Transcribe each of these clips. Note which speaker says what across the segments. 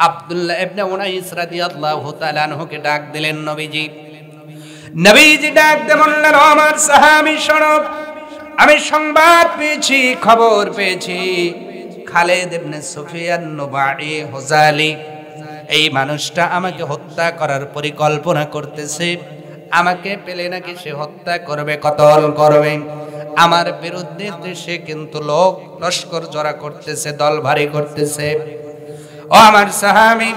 Speaker 1: আব্দুল্লাহ ইবনে উনাইস রাদিয়াল্লাহু তাআলা আনহুকে ডাক দিলেন নবীজি। নবীজি ডাক দিয়ে বললেন, আমার সাহাবী শোনো, আমি সংবাদ পেয়েছি, খবর পেয়েছি, খালিদ ইবনে সুফিয়ান নুবাই হুজালি এই মানুষটা আমাকে হত্যা করার পরিকল্পনা করতেছে। আমাকে পেলে নাকি সে হত্যা করবে, কতল করবে। আমার বিরুদ্ধে সে কিন্তু লোক লস্কর জড়া করতেছে, দল ভারী করতেছে। ও আমার সাহাবী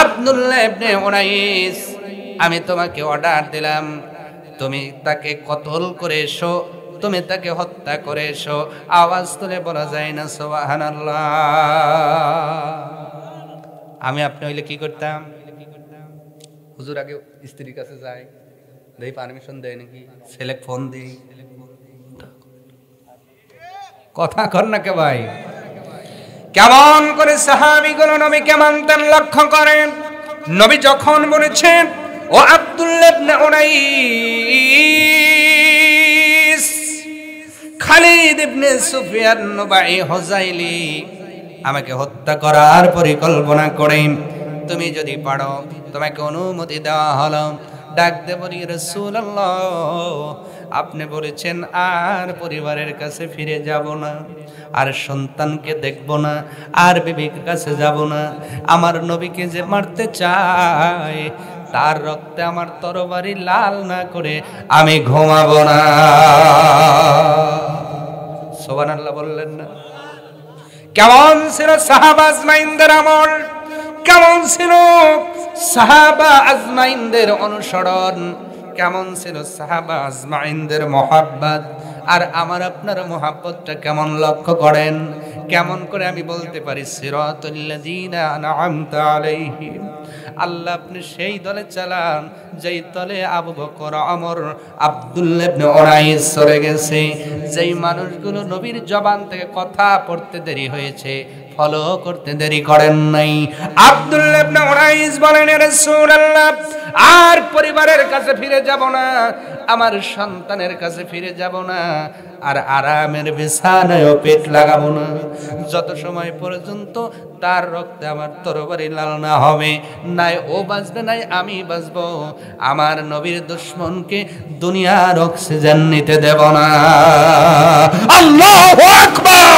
Speaker 1: আব্দুল্লাহ ইবনে উনাইস, আমি তোমাকে অর্ডার দিলাম, তুমি তাকে কতল করে এসো, তুমি তাকে হত্যা করে এসো। আওয়াজ তুলে বলা যায় না সুবহানাল্লাহ? আমি আপনি হইলে কি করতাম? হুজুর আগে স্ত্রীর কাছে যাই, দেখি পারমিশন দেয় নাকি, ছেলে ফোন দিই, কথা কর না কে ভাই? কেমন করে সাহাবীগুলো নবীকে মানতেন লক্ষ্য করেন। নবী যখন বলেছেন, ও আব্দুল্লাহ ইবনে উনাইস, খালিদ ইবনে সুফিয়ান নুবাই হুজাইলি আমাকে হত্যা করার পরিকল্পনা করেন, তুমি যদি পারো তোমাকে অনুমতি দেওয়া হলো। ডাক দে বলি, রাসূলুল্লাহ আপনি বলেছেন আর পরিবারের কাছে ফিরে যাব না, আর সন্তানকে দেখব না, আর বিবির কাছে যাব না। আমার নবীকে যে মারতে চায় তার রক্তে আমার তরবারি লাল না করে আমি ঘুমাবো না। সুবহানাল্লাহ বললেন না? কেমন ছিল সাহাবা আজমাইনদের আমল, কেমন ছিল সাহাবা আজমাইনদের অনুসরণ, কেমন ছিল সাহাবা আজমাইনদের মুহাব্বত। আর আমার আপনার মুহাব্বতটা কেমন লক্ষ্য করেন। কেমন করে আমি বলতে পারি সিরাতাল্লাযীনা আনআমতা আলাইহিম, আল্লাহ আপনি সেই দলে চালান যেই দলে আবু বকর, ওমর, আব্দুল্লাহ ইবনে উনাইস চলে গেছে। যেই মানুষগুলো নবীর জবান থেকে কথা পড়তে দেরি হয়েছে, ফলো করতে দেরি করেন নাই। আব্দুল্লাহ ইবনে উনাইস বলেন, ইয়া রাসূলুল্লাহ আর পরিবারের কাছে ফিরে যাব না, আমার সন্তানের কাছে ফিরে যাব না, আর আরামের বিছানায় পেট লাগাবো না, যত সময় পর্যন্ত তার রক্তে আমার তরবারি লাল না হবে। নাই ও বাঁচবে, নাই আমি বাঁচবো। আমার নবীর দুশমনকে দুনিয়ার অক্সিজেন নিতে দেব না। আল্লাহু আকবার।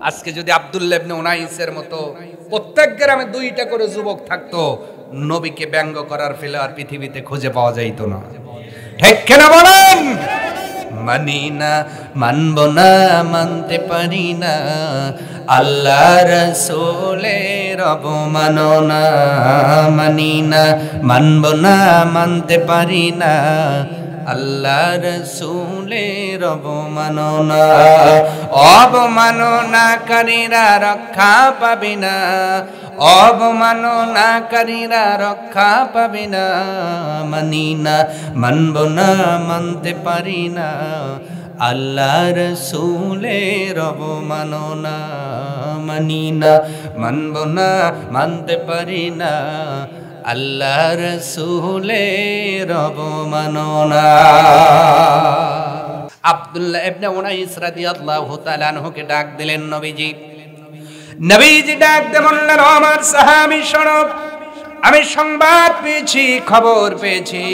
Speaker 1: আজকে যদি আব্দুল্লাহ ইবনে উনাইসের মতো প্রত্যেক গ্রামে 2টা করে যুবক থাকতো, নবীকে ব্যঙ্গ করার ফেলে আর পৃথিবীতে খুঁজে পাওয়া যাইত না। ঠিক কিনা বলেন? মানি না, মানব না, মানতে পারি না, আল্লাহ রাসূলের অবমাননা। মানি না, মানব না, মানতে পারি না, আল্লাহ রাসূলের অবমাননা। অবমাননাকারীরা রক্ষা পাবে না, অবমাননাকারীরা রক্ষা পাবে না। মানি না, মানব না, মানতে পারি না, আল্লাহ রাসূলের অবমাননা। মানি না, মানব না, মানতে পারি না, আল্লাহ রাসূলের অবমাননা। আব্দুল্লাহ ইবনে উনাইস রাদিয়াল্লাহু তাআলা আনহুকে ডাক দিলেন নবীজি। নবীজি ডাক দিয়ে বললেন, আমার সাহাবী শোনো, আমি সংবাদ পেয়েছি, খবর পেয়েছি,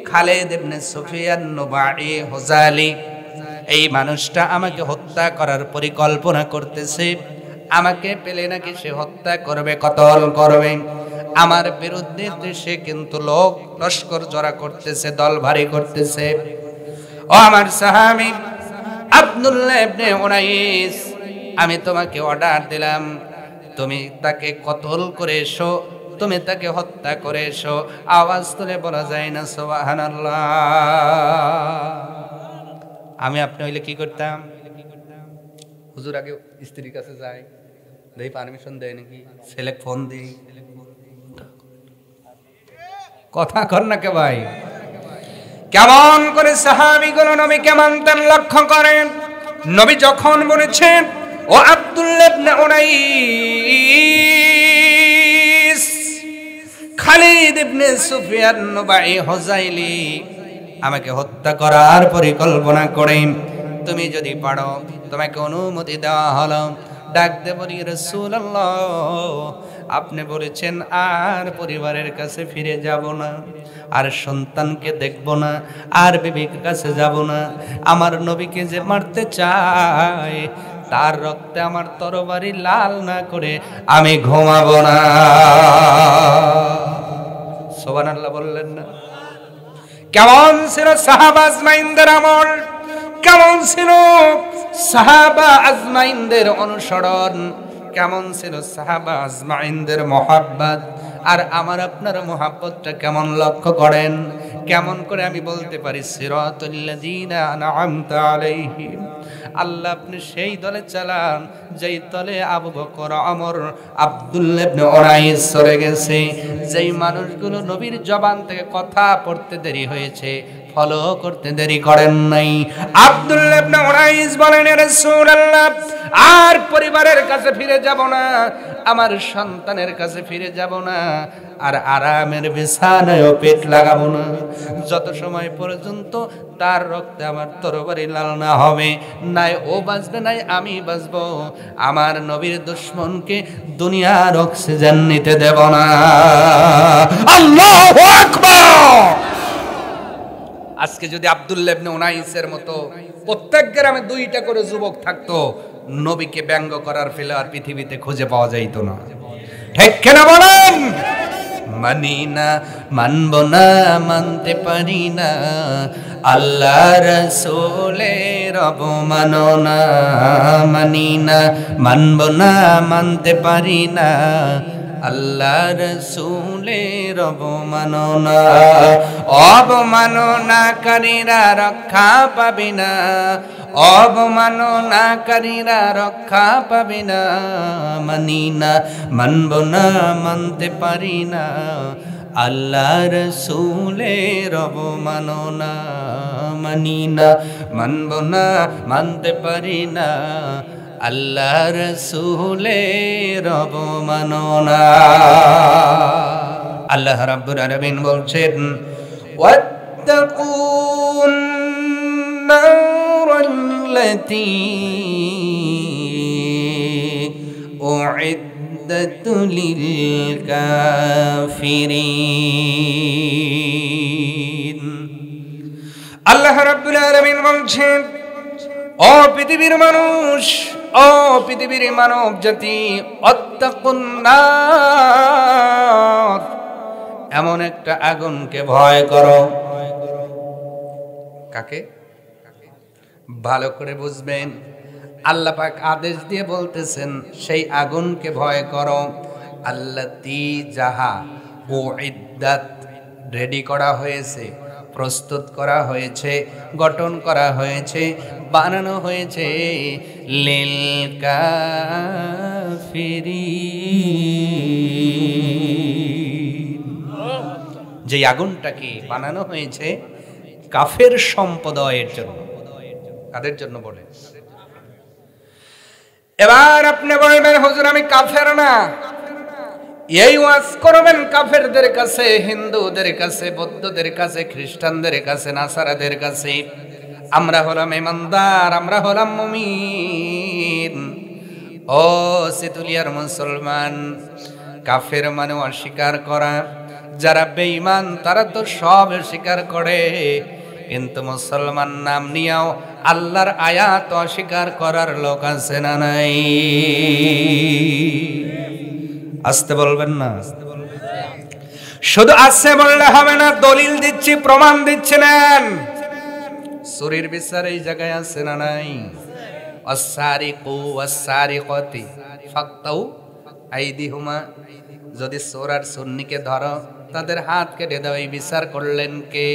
Speaker 1: খালিদ ইবনে সুফিয়ান নুবাই হুজালি এই মানুষটা আমাকে হত্যা করার পরিকল্পনা করতেছে। আমাকে পেলে নাকি সে হত্যা করবে, কতল করবে। আমার বিরুদ্ধে সে কিন্তু লোক লস্কর জড়া করতেছে, দল ভারী করতেছে। ও আমার সাহাবী আব্দুল্লাহ ইবনে উনাইস, আমি তোমাকে অর্ডার দিলাম, তুমি তাকে কতল করে এসো, তুমি তাকে হত্যা করে এসো। আওয়াজ তুলে বলা যায় না সুবহানাল্লাহ? আমি আপনি হইলে কি করতাম? হুজুর আগে স্ত্রীর কাছে যাই, দেখি পারমিশন দেয় নাকি, ছেলে ফোন দিই, কথা কর না কে ভাই? কেমন করে সাহাবীগুলো নবীকে মানতেন লক্ষ্য করেন। নবী যখন বলেছেন, ও আব্দুল্লাহ ইবনে উনাইস, খালিদ ইবনে সুফিয়ান নুবাই হুজাইলি আমাকে হত্যা করার পরিকল্পনা করেন, তুমি যদি পারো তোমাকে অনুমতি দেওয়া হলো। ডাক দে বলি রাসূলুল্লাহ আপনি বলেছেন আর পরিবারের কাছে ফিরে যাব না, আর সন্তানকে দেখব না, আর বিবির কাছে যাব না। আমার নবীকে যে মারতে চায় তার রক্তে আমার তরবারি লাল না করে আমি ঘুমাবো না। সুবহানাল্লাহ বললেন না? কেমন ছিল সাহাবা আজমাইনদের আমল, কেমন ছিল সাহাবা আজমাইনদের অনুসরণ, কেমন ছিল সাহাবা আজমাইনদের মুহাব্বত। আর আমার আপনার মুহাব্বতটা কেমন লক্ষ্য করেন। কেমন করে আমি বলতে পারি সিরাতাল্লাযীনা আনআমতা আলাইহিম, আল্লাহ আপনি সেই দলে চালান যেই দলে আবু বকর, ওমর, আব্দুল্লাহ ইবনে উনাইস চলে গেছে। যেই মানুষগুলো নবীর জবান থেকে কথা পড়তে দেরি হয়েছে, ফলো করতে দেরি করেন নাই। আব্দুল্লাহ ইবনে উনাইস বলেন ইয়া রাসূলুল্লাহ আর পরিবারের কাছে ফিরে যাব না, আমার সন্তানের কাছে ফিরে যাব না, আর আরামের বিছানায় পেট লাগাবো না যত সময় পর্যন্ত তার রক্তে আমার তরবারি লাল না হবে। নাই ও বাঁচবে নাই আমি বাঁচবো। আমার নবীর দুশমনকে দুনিয়ার অক্সিজেন নিতে দেব না। আল্লাহু আকবার। আজকে যদি আব্দুল্লাহ ইবনে উনাইসের মতো প্রত্যেক গ্রামে 2টা করে যুবক থাকতো, নবীকে ব্যঙ্গ করার ফেলে আর পৃথিবীতে খুঁজে পাওয়া যাইতো না। ঠিক কিনা বলেন? মানি না, মানব না, মানতে পারি না, আল্লাহ রাসূলের অবমাননা। মানি না, মানব না, মানতে পারি না, আল্লাহ রাসূলের অবমাননা। অবমাননাকারীরা রক্ষা পাবে না, অবমাননাকারীরা রক্ষা পাবে না। মানি না, মানব না, মানতে পারি না, আল্লাহ রাসূলের অবমাননা। মানি না, মানব না, মানতে পারি না, আল্লাহ রাসূলের অবমাননা। আল্লাহ রাব্বুল আলামিন বলছেন ওয়াত্তাকুন নারাল্লাতী উইদ্দাত লিল কাফিরিন। আল্লাহ রাব্বুল আলামিন বলছেন ও পৃথিবীর মানুষ, ও পৃথিবীর মানব জাতি, অত্তাকুন নার, এমন একটা আগুনকে ভয় করো। কাকে? ভালো করে বুঝবেন। আল্লাহ পাক আদেশ দিয়ে বলতেছেন সেই আগুনকে ভয় করো। আল্লাতী যাহা উইদ্দাত রেডি করা হয়েছে, প্রস্তুত করা হয়েছে, গঠন করা হয়েছে, বানানো হয়েছে লিল কাফিরিন। যে আগুনটাকে বানানো হয়েছে কাফের সম্প্রদায়ের জন্য। কাদের জন্য বলে? এবার আপনি বলবেন হুজুর আমি কাফের না। এই ওয়াজ করবেন কাফেরদের কাছে, হিন্দুদের কাছে, বৌদ্ধদের কাছে, খ্রিস্টানদের কাছে, নাসারাদের কাছে। আমরা হলাম ইমানদার, আমরা হলাম মুমিন। ও সিতুলিয়ার মুসলমান, কাফের মানে অস্বীকার করা। যারা বেঈমান তারা তো সব স্বীকার করে, কিন্তু মুসলমান নাম নিয়েও আল্লাহর আয়াত অস্বীকার করার লোক আছে না নাই? আসতে বলবেন না? শুধু আছে বললে হবে না, দলিল দিচ্ছি, প্রমাণ দিচ্ছি। নেন, চুরির বিচার এই জায়গায় আছে না নাই? আস-সারিকু ওয়াস-সারিকাতি ফাকতাউ আইদিহুমা, যদি চোর আর চুন্নিকে ধরো তাদের হাত কেটে দাও। এই বিচার করলেন কে?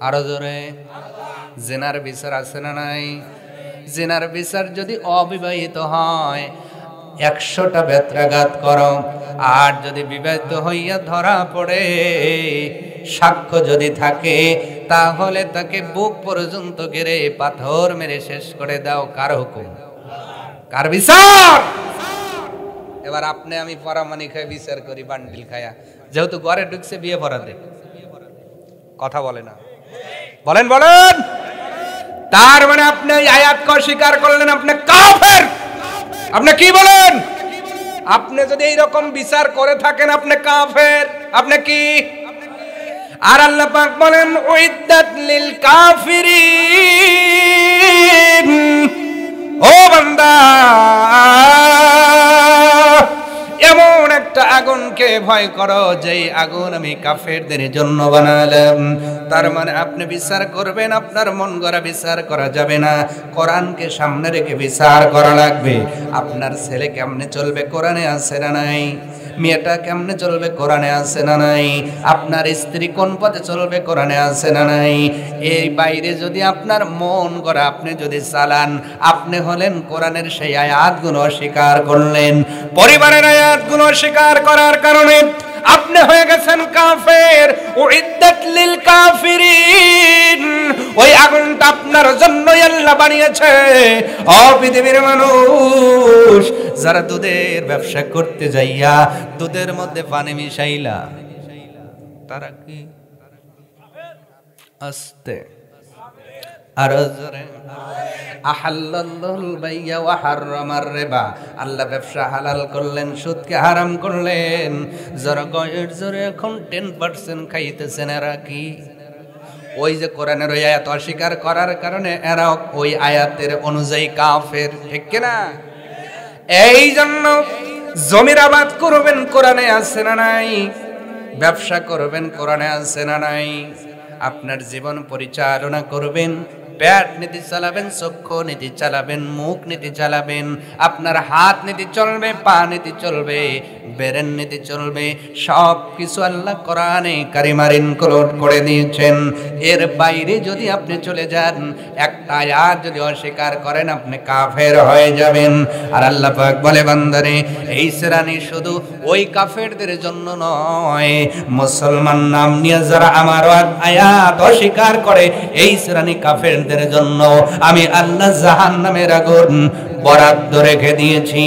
Speaker 1: আরো জোরে। জিনার বিচার আছে না নাই? জিনার বিচার যদি অবিবাহিত হয় 100টা বেত্রাঘাত করো, আর যদি বিবাহিত হইয়া ধরা পড়ে, সাক্ষ্য যদি থাকে, তাহলে তাকে বুক পর্যন্ত গেড়ে পাথর মেরে শেষ করে দাও। কার হুকুম? কার বিচার? এবার আপনি আমি পরামানি খাই বিচার করি বান্ডিল খায়া, যেহেতু ঘরে ঢুকছে বিয়ে পড়াতে। কথা বলে না? বলেন বলেন। তার মানে আপনি আয়াতকে অস্বীকার করলেন, আপনি কাফের। আপনি কি বলেন? আপনি যদি এইরকম বিচার করে থাকেন আপনি কাফের। আপনি কি? আর আল্লাহ পাক বলেন উইদ্দাত লিল কাফিরিন, ও বান্দা এমন একটা আগুনকে ভয় করো যেই আগুন আমি কাফেরদের জন্য বানালাম। তার মানে আপনি বিচার করবেন, আপনার মন গড়া বিচার করা যাবে না, কোরআনকে সামনে রেখে বিচার করা লাগবে। আপনার ছেলে কেমনে চলবে কোরআনে আছে না নাই? মেয়েটা কেমনে চলবে কোরআনে আছে না নাই? আপনার স্ত্রী কোন পথে চলবে কোরআনে আছে না নাই? এই বাইরে যদি আপনার মন গড়া আপনি যদি চালান, আপনি হলেন কোরআনের সেই আয়াতগুলো অস্বীকার করলেন। পরিবারের আয়াতগুলো অস্বীকার করার কারণে আপনি হয়ে গেছেন কাফের। উইদ্দাত লিল কাফিরিন, ওই আগুনটা আপনার জন্যই আল্লাহ বানিয়েছে। ও পৃথিবীর মানুষ, যারা দুধের ব্যবসা করতে যাইয়া দুধের মধ্যে পানি মিশাইলা, তারা কি আস্তে আর জোরে আহাল্লাল্লাহুল বাইয়া ওয়া হাররামার রিবা, আল্লাহ ব্যবসা হালাল করলেন, সুদকে হারাম করলেন। যারা গয়ের জোরে এখন 10% খাইতেছেন, এরা কি? ওই যে কোরআনের ওই আয়াত অস্বীকার করার কারণে এরা ওই আয়াতের অনুযায়ী কাফের, ঠিক কিনা? এই জন্য জমির আবাদ করবেন কোরআনে আছে না নাই? ব্যবসা করবেন কোরআনে আছে না নাই? আপনার জীবন পরিচালনা করবেন, পেট নীতি চালাবেন, চক্ষু নীতি চালাবেন, মুখ নীতি চালাবেন, আপনার হাত নীতি চলবে, পা নীতি চলবে, ব্রেন নীতি চলবে, সব কিছু আল্লাহ কোরআনে কারিমার ইনক্লুড করে দিয়েছেন। এর বাইরে যদি আপনি চলে যান, একটা আয়াত যদি অস্বীকার করেন, আপনি কাফের হয়ে যাবেন। আর আল্লাহ পাক বলে বান্দারে, এই শ্রেণী শুধু ওই কাফেরদের জন্য নয়, মুসলমান নাম নিয়ে যারা আমার আয়াত অস্বীকার করে এই শ্রেণী কাফের জন্য আমি আল্লাহ জাহান্নামের আগুন বরাদ্দ রেখে দিয়েছি।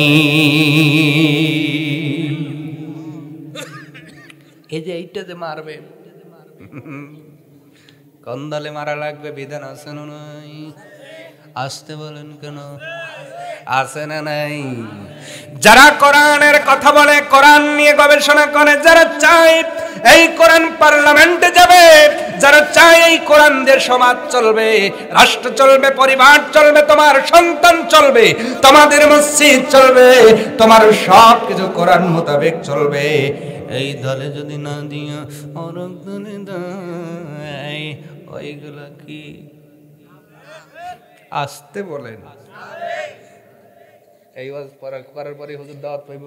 Speaker 1: এই যে এইটা যে মারবে, কোন দলে মারা লাগবে বিধান আছে না নাই? আসতে বলেন কেন? আছে না নাই? যারা কোরআনের কথা বলে, কোরআন নিয়ে গবেষণা করে, যারা চায় এই কোরআন পার্লামেন্টে যাবে, যারা চায় এই কোরআন দিয়ে সমাজ চলবে, রাষ্ট্র চলবে, পরিবার চলবে, তোমার সন্তান চলবে, তোমাদের মসজিদ চলবে, তোমার সব কিছু কোরআন মোতাবেক চলবে, এই দলে যদি না দিয়া অনেক দলে দেয়, ওইগুলা কি? আসতে বলেন। এই ওয়াজ করার পরে হুজুর দাওয়াত পাইব?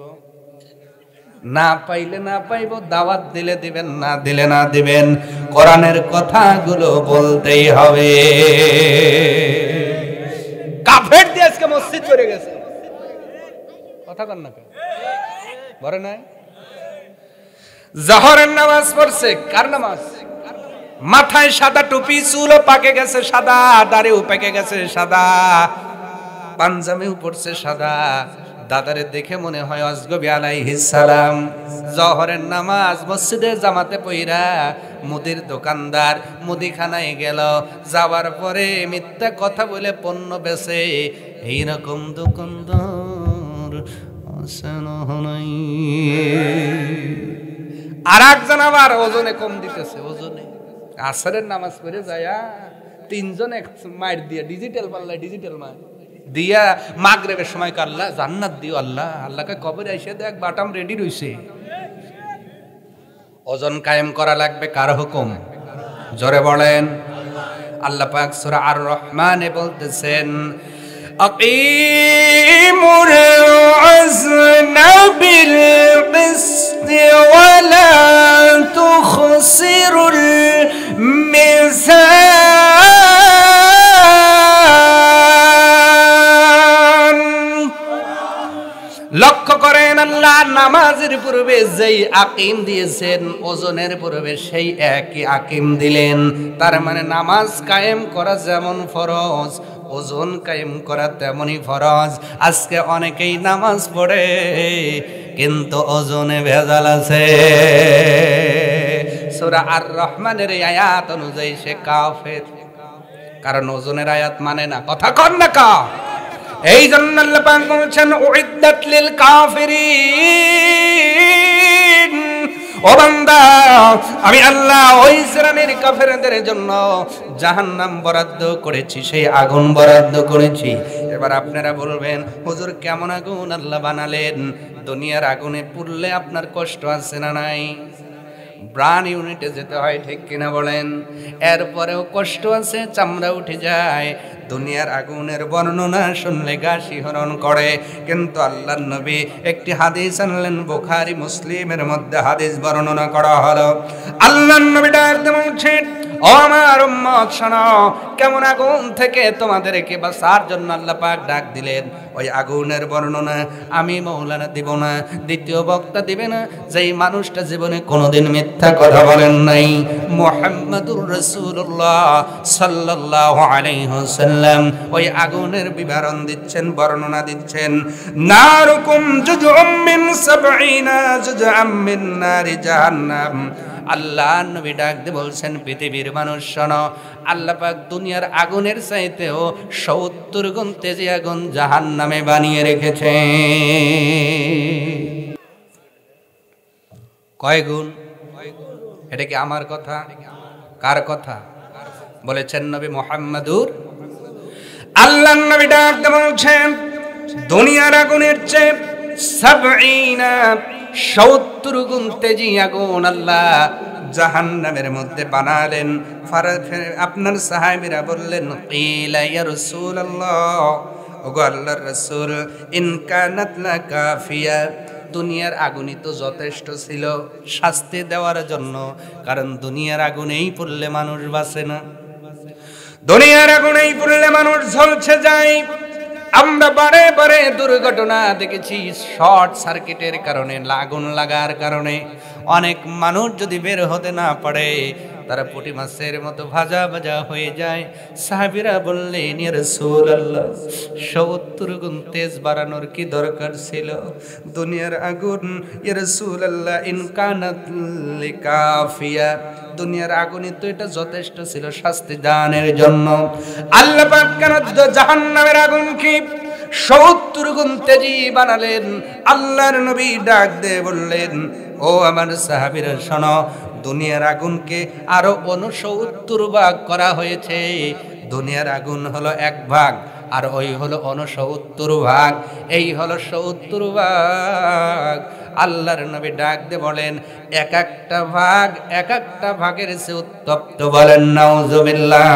Speaker 1: না পাইলে না পাইব, দাওয়াত দিলে দিবেন, না দিলে না দিবেন, কোরআনের কথাগুলো বলতেই হবে। কাফের দিয়ে আজকে মসজিদ করে গেছে, কথা কন না বলে নাই? জোহরের নামাজ পড়ছে, কার নামাজ? মাথায় সাদা টুপি, চুলও পাকে গেছে সাদা, দাড়িও পেকে গেছে সাদা, পাঞ্জাবিও পড়ছে সাদা, দাদারে দেখে মনে হয় আজগবি আলাইহিস সালাম। জোহরের নামাজ মসজিদে জামাতে পইরা মুদির দোকানদার মুদিখানায় গেল, যাওয়ার পরে মিথ্যা কথা বলে পণ্য বেচে, এইরকম দোকানদার নাই। আর একজন আবার ওজনে কম দিতেছে, ওজনে আসরের নামাজ পড়ে যায়, তিনজন এক মাইর দিয়ে ডিজিটাল পাল্লায় ডিজিটাল মার দিয়া মাগরিবের সময় আল্লাহ জান্নাত দিও, আল্লাহ আল্লাহকে কবরে এসে দেখ বাটাম রেডি রইছে। ওজন কায়েম করা লাগবে, কার হুকুম? জোরে বলেন। আল্লাহ পাক সূরা আর রহমানে বলতেছেন, আকিমুল ওয়াজনা বিল কিসতি ওয়া লা তুখসিরুল মিজান। লক্ষ্য করেন, আল্লাহ নামাজের পূর্বে যেই আকিম দিয়েছেন, ওজনের পূর্বে সেই একই আকিম দিলেন। তার মানে নামাজ কায়েম করা যেমন ফরজ, ওজন কায়েম করা তেমনই ফরজ। আজকে অনেকেই নামাজ পড়ে কিন্তু ওজনে ভেজাল আছে। সূরা আর রহমানের এই আয়াত অনুযায়ী সে কাফের, কারণ ওজনের আয়াত মানে না। কথা কন না কা? এই জন্য আল্লাহ পাক বলছেন উইদ্দাত লিল কাফিরিন, ও বান্দা আমি আল্লাহ ওই শ্রেণীর কাফেরদের জন্য জাহান্নাম বরাদ্দ করেছি, সেই আগুন বরাদ্দ করেছি। এবার আপনারা বলবেন হুজুর কেমন আগুন আল্লাহ বানালেন? দুনিয়ার আগুনে পুড়লে আপনার কষ্ট আছে না নাই? ব্রান ইউনিটে যেতে হয়, ঠিক কিনা বলেন? এরপরেও কষ্ট আছে, চামড়া উঠে যায়। দুনিয়ার আগুনের বর্ণনা শুনলে গা শিহরণ করে। কিন্তু আল্লাহর নবী একটি হাদিস আনলেন, বুখারী মুসলিমের মধ্যে হাদিস বর্ণনা করা হলো। আল্লাহর নবী ডাকতে বলছেন, ও আমার উম্মত শোনো, কেমন আগুন থেকে তোমাদেরকে বাঁচার জন্য আল্লাহ পাক ডাক দিলেন। ওই আগুনের বর্ণনা আমি মাওলানা দিব না, দ্বিতীয় বক্তা দিবে না, যেই মানুষটা জীবনে কোনোদিন মিথ্যা কথা বলেন নাই, মুহাম্মাদুর রাসূলুল্লাহ সাল্লাল্লাহু আলাইহি ওয়াসাল্লাম ওই আগুনের বিবরণ দিচ্ছেন, বর্ণনা দিচ্ছেন। নারুকুম জুজউম মিন 70 জুজআম মিন নারি জাহান্নাম। আল্লাহ নবী ডাক দিয়ে বলছেন, পৃথিবীর মানুষ শোনো, আল্লাহ পাক দুনিয়ার আগুনের চাইতেও 70 গুণ তেজি আগুন জাহান্নামে বানিয়ে রেখেছে। কয় গুণ? এটা কি আমার কথা? কার কথা বলেছেন? নবী মুহাম্মাদুর। আল্লাহ নবী ডাক দিয়ে বলছেন, দুনিয়ার আগুনের চেয়ে 70 গুণ তেজি আগুন আল্লাহ জাহান্নামের মধ্যে বানালেন। আপনার সাহাবীরা বললেন, কিলা ইয়া রাসূলুল্লাহ, ওগো আল্লাহর রাসূল, ইন কানাত লাকাফিয়া, দুনিয়ার আগুনই তো যথেষ্ট ছিল শাস্তি দেওয়ার জন্য, কারণ দুনিয়ার আগুনেই পড়লে মানুষ বাঁচে না, দুনিয়ার আগুনেই পড়লে মানুষ ঝলসে যায়। আমরা বারে বারে দুর্ঘটনা দেখেছি, শর্ট সার্কিটের কারণে, আগুন লাগার কারণে অনেক মানুষ যদি বের হতে না পারে, তারা পুঁটি মাছের মতো ভাজা ভাজা হয়ে যায়। সাহাবীরা বললেন, ইয়া রাসূলুল্লাহ, 70 গুণ তেজ বাড়ানোর কি দরকার ছিল? দুনিয়ার আগুন ইয়া রাসূলুল্লাহ ইন কানাত লিকাফিয়া, দুনিয়ার আগুনই তো এটা যথেষ্ট ছিল শাস্তি দানের জন্য। আল্লাহ পাক কেন জাহান্নামের আগুনকে 70 গুণ তেজি বানালেন? আল্লাহর নবী ডাক দিয়ে বললেন, ও আমার সাহাবীরা শোনো, দুনিয়ার আগুনকে আরো 69 ভাগ করা হয়েছে। দুনিয়ার আগুন হলো 1 ভাগ, আর ওই হলো 69 ভাগ, এই হলো 70 ভাগ। আল্লাহর নবী ডাক দিয়ে বলেন, এক একটা ভাগ এক একটা ভাগের চেয়ে উত্তপ্ত। বলেন নাউজুবিল্লাহ।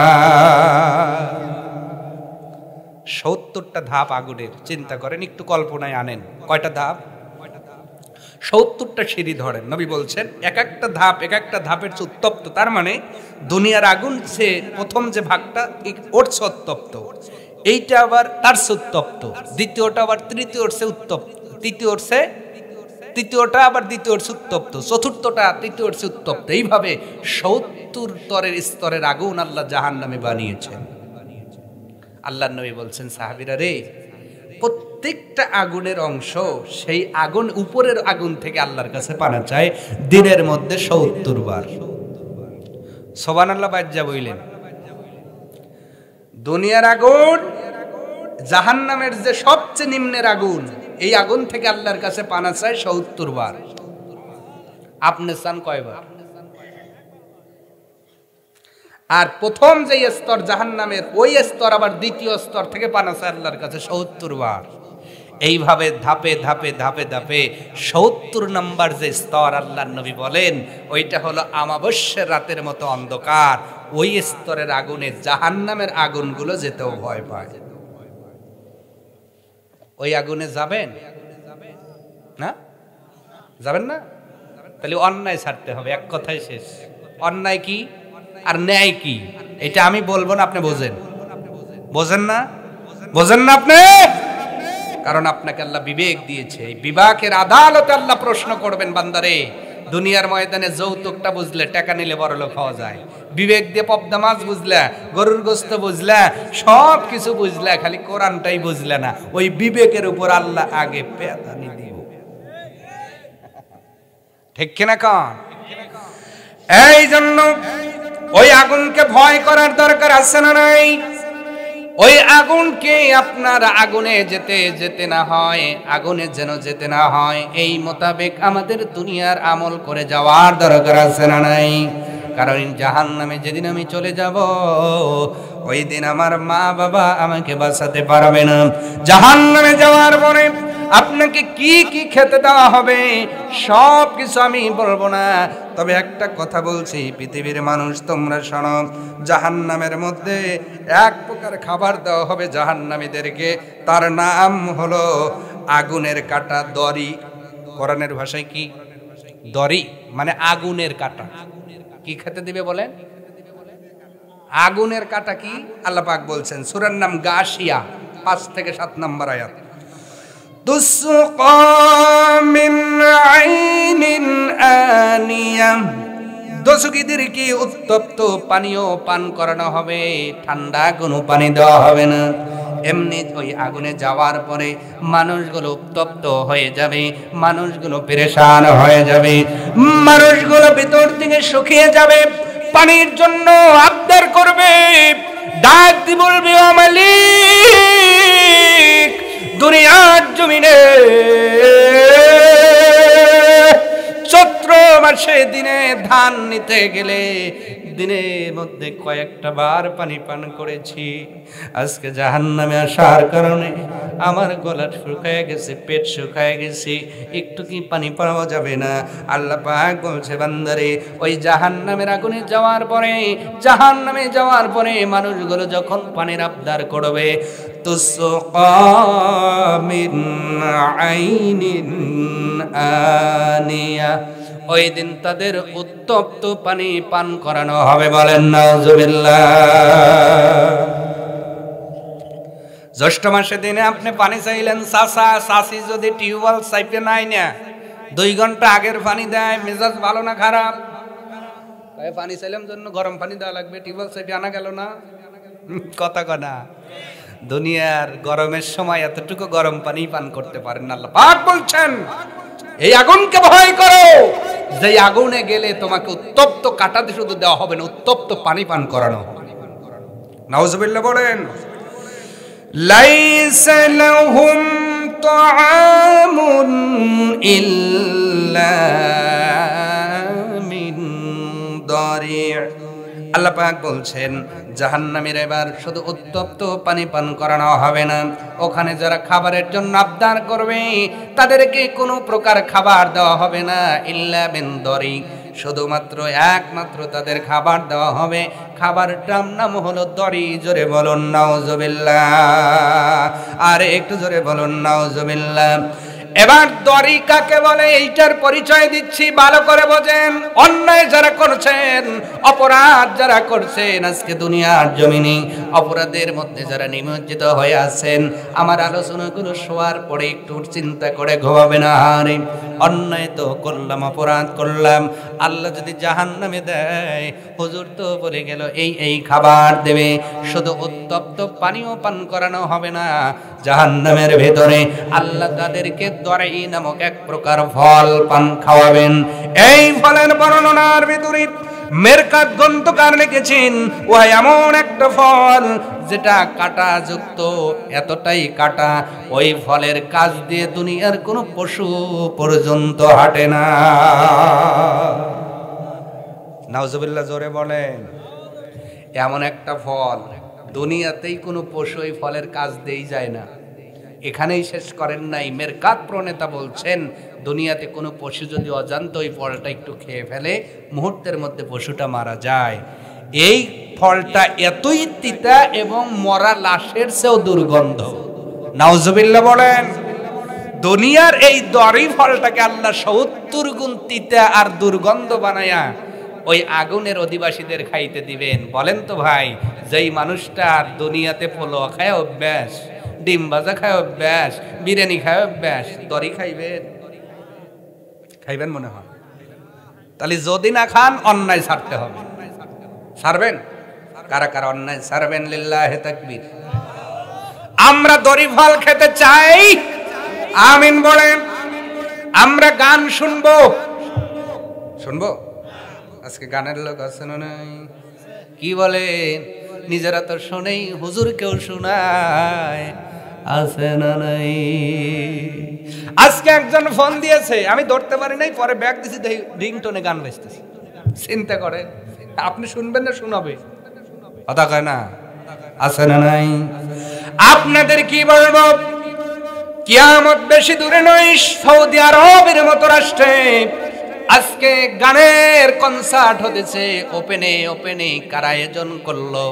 Speaker 1: 70টা ধাপ আগুনের, চিন্তা করেন, একটু কল্পনায় আনেন। কয়টা ধাপ? 70টা সিঁড়ি ধরেন। নবী বলছেন এক একটা ধাপ এক একটা ধাপের চেয়ে উত্তপ্ত। তার মানে দুনিয়ার আগুন সে প্রথম যে ভাগটা ওর চেয়ে উত্তপ্ত, এইটা আবার তার চেয়ে উত্তপ্ত, দ্বিতীয়টা আবার তৃতীয়র চেয়ে উত্তপ্ত, তৃতীয়টা আবার দ্বিতীয়র চেয়ে উত্তপ্ত, চতুর্থটা তৃতীয়র চেয়ে উত্তপ্ত। এইভাবে 70 স্তরের আগুন আল্লাহ জাহান্নামে বানিয়েছেন। আল্লাহর নবী বলছেন, সাহাবীরা রে, প্রত্যেকটা আগুনের অংশ সেই আগুন, উপরের আগুন থেকে আল্লাহর কাছে পানা চায় দিনের মধ্যে 70 বার। সুবহানাল্লাহ বাজ্জা বইলেন। দুনিয়ার আগুন, জাহান্নামের যে সবচেয়ে নিম্নের আগুন, এই আগুন থেকে আল্লাহর কাছে পানা চায় 70 বার। আপনি চান কয়বার? আর প্রথম যে স্তর জাহান্নামের, ওই স্তর আবার দ্বিতীয় স্তর থেকে পানা চায় আল্লাহর কাছে 70 বার। এইভাবে ধাপে ধাপে ধাপে ধাপে 70 নম্বর যে স্তর আল্লাহর নবী বলেন, ওইটা হলো আমাবস্যার রাতের মতো অন্ধকার। ওই স্তরের আগুনে জাহান্নামের আগুনগুলো যেতেও ভয় পায়। ওই আগুনে যাবেন না? যাবেন না? তাহলে অন্যায় ছাড়তে হবে, এক কথাই শেষ। অন্যায় কি আর ন্যায় কি, এটা আমি বলবো না, আপনি বোঝেন। বোঝেন না? বোঝেন না আপনি? কারণ আপনাকে আল্লাহ বিবেক দিয়েছে। এই বিবেকের আদালতে আল্লাহ প্রশ্ন করবেন, বান্দারে, দুনিয়ার ময়দানে যৌতুকটা বুঝলে, টাকা নিলে বড় লোক হওয়া যায়। বিবেক দিয়ে পদ্মা মাছ বুঝলা, গরুর গোস্ত বুঝলা, সব কিছু বুঝলা, খালি কোরআনটাই বুঝলা না। ওই বিবেকের উপর আল্লাহ আগে পেদানি দিব। ঠিক কিনা কন? এই জন্য ওই আগুনকে ভয় করার দরকার আছে না নাই? ওই আগুনকে আপনার আগুনে যেতে না হয়, আগুনে যেন যেতে না হয়, এই মোতাবেক আমাদের দুনিয়ার আমল করে যাওয়ার দরকার আছে না নাই? কারণ জাহান্নামে যেদিন আমি চলে যাব, ওই দিন আমার মা বাবা আমাকে বাঁচাতে পারবে না। জাহান্নামে যাওয়ার পরে আপনাকে কি কি খেতে দেওয়া হবে সব কিছু আমি বলবো না, তবে একটা কথা বলছি, পৃথিবীর মানুষ তোমরা শোনো। জাহান্নামের মধ্যে এক প্রকার খাবার দেওয়া হবে জাহান্নামীদেরকে, তার নাম হলো আগুনের কাঁটা, দড়ি। কোরআনের ভাষায় কি? দড়ি মানে আগুনের কাঁটা। কি খেতে দিবে বলেন? আগুনের কাঁটা। কি আল্লাহ পাক বলছেন, সূরার নাম গাশিয়া, 5 থেকে 7 নম্বর আয়াত। তুসকা মিন আইনিন আনিয়া, দোষীদেরকে উত্তপ্ত পানীয় পান করানো হবে, ঠান্ডা কোনো পানি দেওয়া হবে না। এমনি ওই আগুনে যাওয়ার পরে মানুষগুলো উত্তপ্ত হয়ে যাবে, মানুষগুলো পেরেশান হয়ে যাবে, মানুষগুলো ভিতর থেকে শুকিয়ে যাবে, পানির জন্য আবদার করবে, ডাক দিয়ে বলবে, ও মালিক, দুনিয়ার জমিনে চৈত্র মাসে দিনে ধান নিতে গেলে দিনের মধ্যে কয়েকটা বার পানি পান করেছি, আজকে জাহান্নামে আসার কারণে আমার গলা শুকায় গেছে, পেট শুকায় গেছে, একটু কি পানি পাওয়া যাবে না? আল্লাহ পাক বলছে, বান্দারে, ওই জাহান্নামের আগুনে যাওয়ার পরে, জাহান্নামে যাওয়ার পরে মানুষগুলো যখন পানির আবদার করবে, তুসকা মিন আইনিন আনিয়া, ওই দিন তাদের উত্তপ্ত পানি পান করানো হবে। বলেন নাউজুবিল্লাহ। জ্যৈষ্ঠ মাসে দিনে আপনি পানি চাইলেন, চাচা চাচি যদি টিউবওয়েল চাইপে নাই না 2 ঘন্টা আগের পানি দেয়, মেজাজ ভালো না খারাপ? পানি চাইলাম জন্য গরম পানি দেওয়া লাগবে, টিউবওয়েল চাইপে আনা গেল না, কথা কনা। দুনিয়ার গরমের সময় এতটুকু গরম পানি পান করতে পারেন না। আল্লাহ পাক বলছেন, এই আগুনকে ভয় করো, যে আগুনে গেলে তোমাকে উত্তপ্ত কাঁটা দিয়ে শুধু দেওয়া হবে না, উত্তপ্ত পানি পান করানো হবে। নাউজুবিল্লাহ বলেন। লাইসা লাহুম তাআমুন ইল্লা মিন দারি'। আল্লাহ পাক বলছেন, জাহান্নামীর এবার শুধু উত্তপ্ত পানি পান করানো হবে না, ওখানে যারা খাবারের জন্য আবদার করবে তাদেরকে কোনো প্রকার খাবার দেওয়া হবে না, ইল্লা মিন দারি', শুধুমাত্র একমাত্র তাদের খাবার দেওয়া হবে, খাবারটার নাম হলো দড়ি। জোরে বলুন নাউজুবিল্লাহ, আরে একটু জোরে বলুন নাউজুবিল্লাহ। এবার দড়ি কাকে বলে এইটার পরিচয় দিচ্ছি, ভালো করে বোঝেন। অন্যায় যারা করছেন, অপরাধ যারা করছেন, আজকে দুনিয়ার জমিনে অপরাধের মধ্যে যারা নিমজ্জিত হয়ে আছেন, আমার আলোচনাগুলো শোয়ার পরে একটু চিন্তা করে ঘুমাবেন। আরে অন্যায় তো করলাম, অপরাধ করলাম, আল্লাহ যদি জাহান্নামে দেয়, হুজুর তো বলে গেল এই খাবার দেবে, শুধু উত্তপ্ত পানিও পান করানো হবে না, জাহান্নামের ভেতরে আল্লাহ তাদেরকে দরাই নামক এক প্রকার ফল পান খাওয়াবেন। এই ফলের বর্ণনার ভিতরে মেরকাত গ্রন্থকার লিখেছেন, ও এমন একটা ফল যেটা কাঁটা যুক্ত, এতটাই কাঁটা, ওই ফলের কাজ দিয়ে দুনিয়ার কোনো পশু পর্যন্ত হাঁটে না। নাউজুবিল্লাহ, জোরে বলেন। এমন একটা ফল দুনিয়াতেই কোনো পশু এই ফলের কাজ দেই যায় না। এখানেই শেষ করেন নাই, মেরকাত প্রণেতা বলছেন, দুনিয়াতে কোনো পশু যদি অজান্ত ওই ফলটা একটু খেয়ে ফেলে, মুহূর্তের মধ্যে পশুটা মারা যায়। এই ফলটা এতই তিতা এবং মরা লাশের চেয়েও দুর্গন্ধ। নাউজুবিল্লাহ বলেন। দুনিয়ার এই দড়ি ফলটাকে আল্লাহ 70 গুণ তিতা আর দুর্গন্ধ বানায়া ওই আগুনের অধিবাসীদের খাইতে দিবেন। বলেন তো ভাই, যেই মানুষটা দুনিয়াতে পোলো খায় অভ্যাস, ডিম ভাজা খায় অভ্যাস, বিরিয়ানি খায় অভ্যাস, দড়ি খাইবেন মনে হয়? তাহলে যদি না খান, অন্যায় ছাড়তে হবে। ছাড়বেন? কারা কারা অন্যায় ছাড়বেন? লিল্লাহি তাকবীর। আমরা দড়ি ফল খেতে চাই, আমিন বলেন। আমরা গান শুনবো, আজকে গানের লোক আছে না নাই? কি বলেন? নিজেরা তো শোনেই, হুজুরকেও শোনায়, আছে না নাই? আজকে একজন ফোন দিয়েছে, আমি ধরতে পারি নাই, পরে ব্যাগ দিছি, রিংটোনে গান বাজতেছে। চিন্তা করেন, আপনি শুনবেন না শোনাবে? কথা কয় না, আছে না নাই? আপনাদের কি বলবো, কিয়ামত বেশি দূরে নয়। সৌদি আরবের মতো রাষ্ট্রে আজকে গানের কনসার্ট হতেছে, ওপেনে ওপেনে কারা আয়োজন করলো?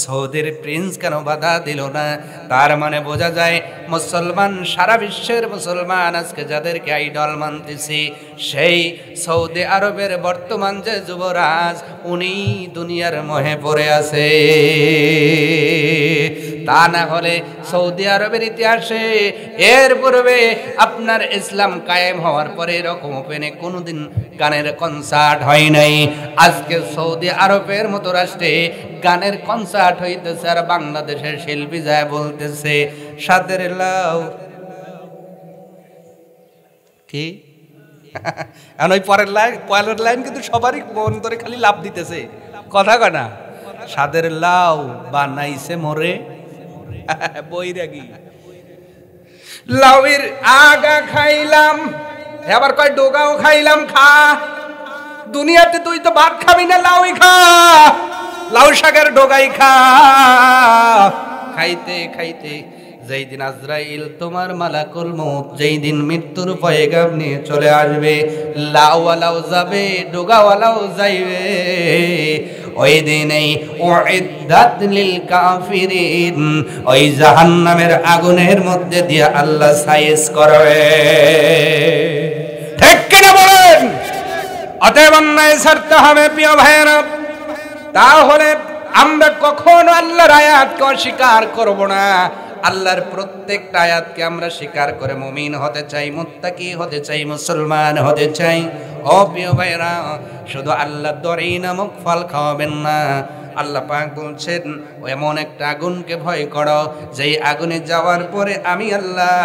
Speaker 1: সৌদির প্রিন্স কেন বাধা দিল না? তার মানে বোঝা যায় মুসলমান, সারা বিশ্বের মুসলমান আজকে যাদেরকে আইডল মানতেছি, সেই সৌদি আরবের বর্তমান যে যুবরাজ, উনি দুনিয়ার মোহে পড়ে আছে। তা না হলে সৌদি আরবের ইতিহাসে এর পূর্বে আপনার ইসলাম কায়েম হওয়ার পরে এরকম ওপেনে কোনোদিন গানের কনসার্ট হয় নাই। আজকে সৌদি আরবের মতো রাষ্ট্রে গানের কনসার্ট হইতেছে, আর বাংলাদেশের শিল্পী যায় বলতেছে সাদের লাউ কি এখন ওই পরের লাইন কিন্তু সবারই মন ধরে খালি লাভ দিতেছে, কথা কয় না? সাদের লাউ বানাইছে মোরে বৈরাগী, লাউয়ের আগা খাইলাম, এবার কয় ডোগাও খাইলাম। খা, দুনিয়াতে তুই তো ভাত খাবি না, লাউই খা, লাউ শাকের ডোগাই খা। খাইতে খাইতে যেই দিন আজরাইল তোমার মালাকুল মউত, যেই দিন মৃত্যুর পয়গাম নিয়ে চলে আসবে, লাউওয়ালাও যাবে, ডোগাওয়ালাও যাইবে। ওই দিনেই উইদ্দাত লিল কাফিরিন, ওই জাহান্নামের আগুনের মধ্যে দিয়ে আল্লাহ সাইজ করবে। ঠিক কিনা বলেন? অতএব অন্যায় ছাড়তে হবে প্রিয় ভাইয়েরা। তাহলে আমরা কখনো আল্লাহর আয়াতকে অস্বীকার করব না। আল্লাহর প্রত্যেকটা আয়াতকে আমরা স্বীকার করে মুমিন হতে চাই, মুত্তাকি হতে চাই, মুসলমান হতে চাই। ও প্রিয় ভাইরা, শুধু আল্লাহ দরই নামক ফল খাওয়াবেন না। আল্লাহ পাক বলছেন এমন একটা আগুনকে ভয় করো, যেই আগুনে যাওয়ার পরে আমি আল্লাহ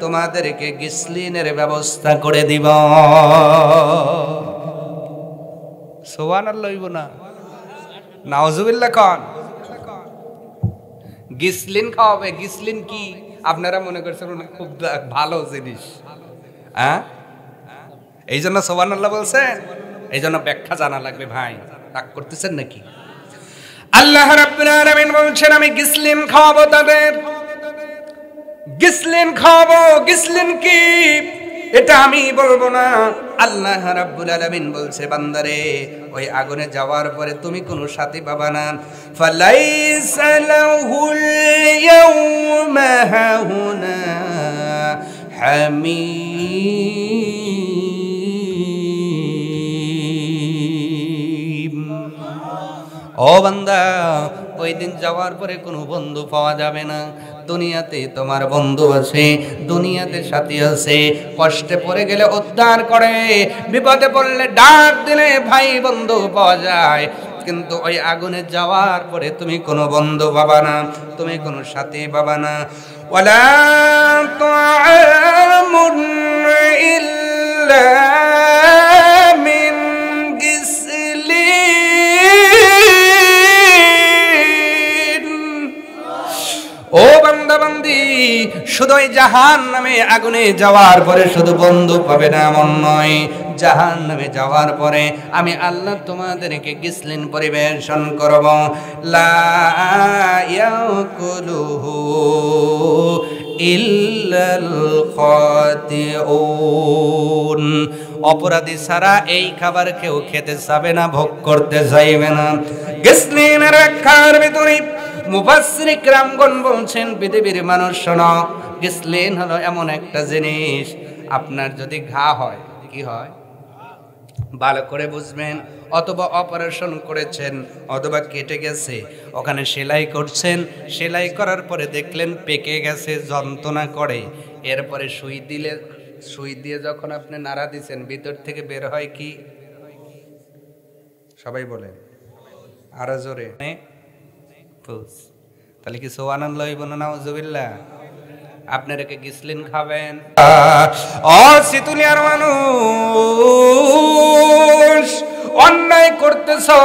Speaker 1: তোমাদেরকে গিসলিনের ব্যবস্থা করে দিব। সুবহানাল্লাহ হইব না? নাউজুবিল্লাহ কন। গিসলিন খাওয়াবে। গিসলিন কি আপনারা মনে করছেন খুব ভালো জিনিস? হ্যাঁ, এই জন্য সুবহানাল্লাহ বলছেন, এই জন্য ব্যাখ্যা জানা লাগবে ভাই। রাগ করতেছেন নাকি? আল্লাহ রাব্বুল আলামিন বলছেন আমি গিসলিন খাওয়াবো তাদের। গিসলিন খাওয়াবো। গিসলিন কি এটা আমি বলবো না, আল্লাহ রাব্বুল আলামিন বলছে বান্দারে ওই আগুনে যাওয়ার পরে তুমি কোনো সাথী পাবা না। ফালাইসা লাহুল ইয়াউমা হাহুনা হামিম। ও বান্দা, ওই দিন যাওয়ার পরে কোনো বন্ধু পাওয়া যাবে না। দুনিয়াতে তোমার বন্ধু আছে, দুনিয়াতে সাথী আছে, কষ্টে পড়ে গেলে উদ্ধার করে, বিপদে পড়লে ডাক দিলে ভাই বন্ধু পাওয়া যায়। কিন্তু ওই আগুনে যাওয়ার পরে তুমি কোনো বন্ধু পাবা না, তুমি কোনো সাথী পাবা না। ওয়ালা তুআমুন ইল্লা মিন গিসলিন। ও বান্দা বান্দি, শুধু জাহান্নামে আগুনে যাওয়ার পরে শুধু বন্ধু পাবে না এমন নয়, জাহান্নামে যাওয়ার পরে আমি আল্লাহ তোমাদেরকে গিসলিন পরিবেশন করব। লা ইয়াকুলুহু ইল্লাল খাতিউন। অপরাধী ছাড়া এই খাবার কেউ খেতে চাবে না, ভোগ করতে চাইবে না। গিসলিনের ব্যাখ্যার ভিতরে মুফাসসির কিরামগণ বলছেন পৃথিবীর মানুষ শোনো, গিসলিন হলো এমন একটা জিনিস, আপনার যদি ঘা হয়, কি হয় ভালো করে বুঝবেন, অথবা অপারেশন করেছেন, অথবা কেটে গেছে, ওখানে সেলাই করছেন, সেলাই করার পরে দেখলেন পেকে গেছে, যন্ত্রণা করে, এরপরে সুই দিয়ে যখন আপনি নাড়া দিচ্ছেন ভিতর থেকে বের হয় কি? সবাই বলেন আরো জোরে। তাহলে কি সুবহানাল্লাহ হইব না নাউজুবিল্লাহ? আপনারা কি গিসলিন খাবেন? ও সিতুলিয়ার মানুষ, অন্যায় করতেছো,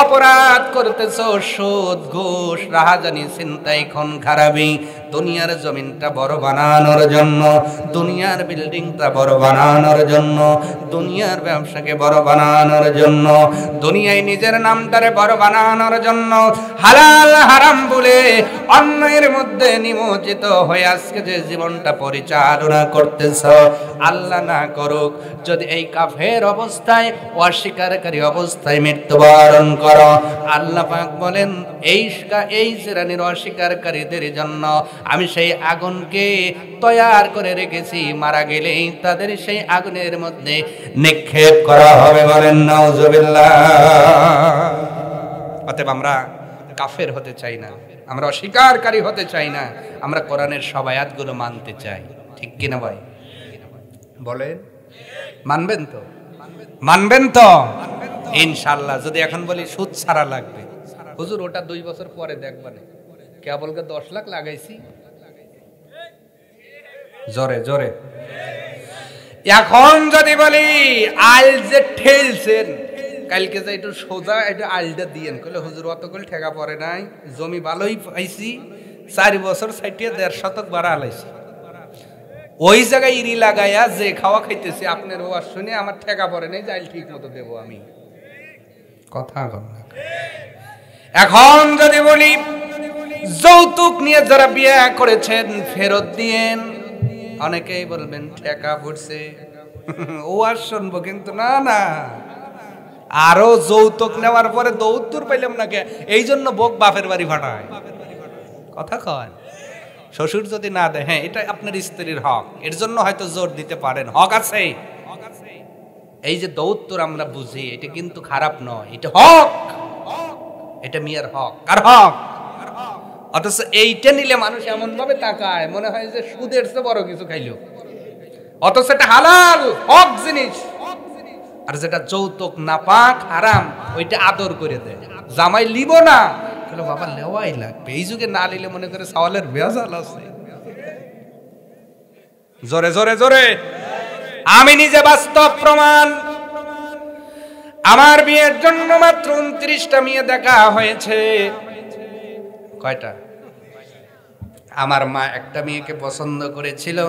Speaker 1: অপরাধ করতেছো, সুদ ঘুষ রাহাজানি ছিনতাই খুন খারাপি, দুনিয়ার জমিনটা বড় বানানোর জন্য, দুনিয়ার বিল্ডিংটা বড় বানানোর জন্য, দুনিয়ার ব্যবসাকে বড় বানানোর জন্য, দুনিয়ায় নিজের নামটারে বড় বানানোর জন্য হালাল হারাম বলে অন্যায়ের মধ্যে নিমজ্জিত হয়ে আজকে যে জীবনটা পরিচালনা করতেছ, আল্লাহ না করুক যদি এই কাফের অবস্থায়, অস্বীকারী অবস্থায় মৃত্যুবরণ করো, আল্লাহ পাক বলেন এই শ্রেণীর অস্বীকারীদের জন্য আমি সেই আগুনকে তৈয়ার করে রেখেছি, মারা গেলেই তাদের সেই আগুনের মধ্যে নিক্ষেপ করা হবে। বলেন নাউজুবিল্লাহ। অতএব আমরা কাফের হতে চাই না, আমরা অস্বীকারী হতে চাই না, আমরা কোরআনের সব আয়াতগুলো মানতে চাই। ঠিক কিনা ভাই বলেন? মানবেন তো? মানবেন তো ইনশাআল্লাহ। যদি এখন বলি সুদ ছাড়া লাগবে, হুজুর ওটা 2 বছর পরে দেখবানে, কেবলকে 10 লাখ লাগাইছি। জোরে জোরে। এখন যদি বলি আল যে ঠেলছেন, কালকে যে একটু সোজা একটু আলটা দিয়েন, কইলে হুজুর অত কল ঠেকা পড়ে নাই, জমি ভালোই পাইছি, 4 বছর সাইটিয়ে 1.5 শতক বাড়া আলাইছি, ওই জায়গায় ইরি লাগাইয়া যে খাওয়া খাইতেছি আপনার ওয়াজ শুনে আমার ঠেকা পড়ে নাই, জাইল ঠিক মতো দেবো আমি। কথা কন না। এখন যদি বলি যৌতুক নিয়ে যারা বিয়ে করেছেন ফেরত দিয়েন, অনেকেই বলবেন ঠেকা পড়ছে, ওয়াজ শুনবো, কিন্তু না না, আরো যৌতুক নেওয়ার পরে দৌত্তর পাইলাম না কে, এই জন্য বোক বাপের বাড়ি ফাটায়। কথা কন। শ্বশুর যদি না দেয়, হ্যাঁ এটা আপনার স্ত্রীর হক, এর জন্য হয়তো জোর দিতে পারেন, হক আছে। এই যে দৌত্তর আমরা বুঝি, এটা কিন্তু খারাপ নয়, এটা হক, এটা মিয়ার হক। কার হক? অথচ এইটা নিলে মানুষ এমন ভাবে তাকায়, মনে হয় যে সুদের চেয়ে বড় কিছু খাইলো, অথচ এটা হালাল হক জিনিস। আর যেটা যৌতুক নাপাক হারাম, ওইটা আদর করে দেয়। জামাই লিব না, বাবা লেওয়াই লাগবে, এই যুগে না নিলে মনে করে সওয়ালের ভেজাল আছে। জোরে জোরে জোরে। আমি নিজে বাস্তব প্রমাণ। আমার বিয়ের জন্য মাত্র 29টা মেয়ে দেখা হয়েছে। কয়টা? আমার মা একটা মেয়েকে পছন্দ করেছিল,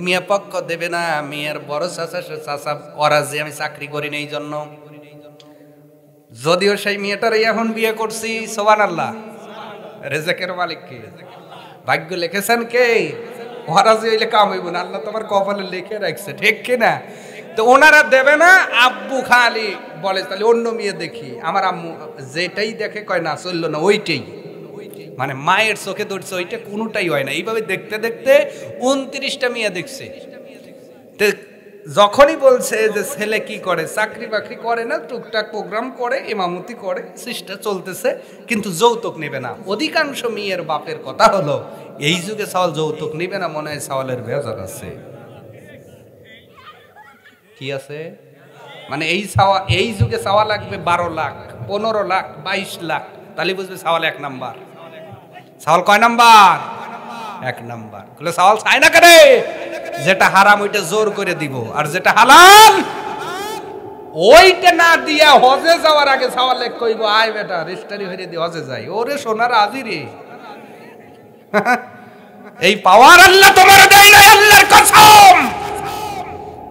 Speaker 1: মেয়ে পক্ষ দেবে না, মেয়ের বড় চাচা ওরা যে আমি চাকরি করি না এই জন্য, যদিও সেই মেয়েটার এখন বিয়ে করছি। সুবহানাল্লাহ। রেজেকের মালিক কে? ভাগ্য লিখেছেন কে? ওরা যে হইলে কাম হইব না, আল্লাহ তোমার কপালে লিখে রাখছে, ঠিক কিনা? তো ওনারা দেবে না, আব্বু খালি বলে তাহলে অন্য মেয়ে দেখি। আমার আম্মু যেটাই দেখে কয় না চললো না ওইটাই, মানে মায়ের চোখে ধরছে ওইটা, কোনোটাই হয় না। এইভাবে দেখতে দেখতে 29টা মেয়ে দেখছে। যখনই বলছে যে ছেলে কি করে, চাকরি বাকরি করে না, টুকটাক প্রোগ্রাম করে, ইমামতি করে, চেষ্টা চলতেছে, কিন্তু যৌতুক নেবে না। অধিকাংশ মেয়ের বাপের কথা হলো এই যুগে সওয়াল যৌতুক নেবে না, মনে হয় সওয়ালের ভেজাল আছে। কি আছে? মানে এই যুগে চাওয়া লাগবে 12 লাখ, 15 লাখ, 22 লাখ, তাহলে বুঝবে সওয়াল 1 নাম্বার। সওয়াল কয় নাম্বার? 1 নাম্বার। বলে সওয়াল চাই না কেন? যেটা হারাম ওইটা জোর করে দিব, আর যেটা হালাল ওইটা না দিয়া হজে যাওয়ার আগে সওয়ালে কইব আয় বেটা রেজিস্ট্রি হইরে দি হজে যাই। ওরে সোনার আজিরে, এই পাওয়ার আল্লাহ তোমার দেয় না, আল্লাহর কসম।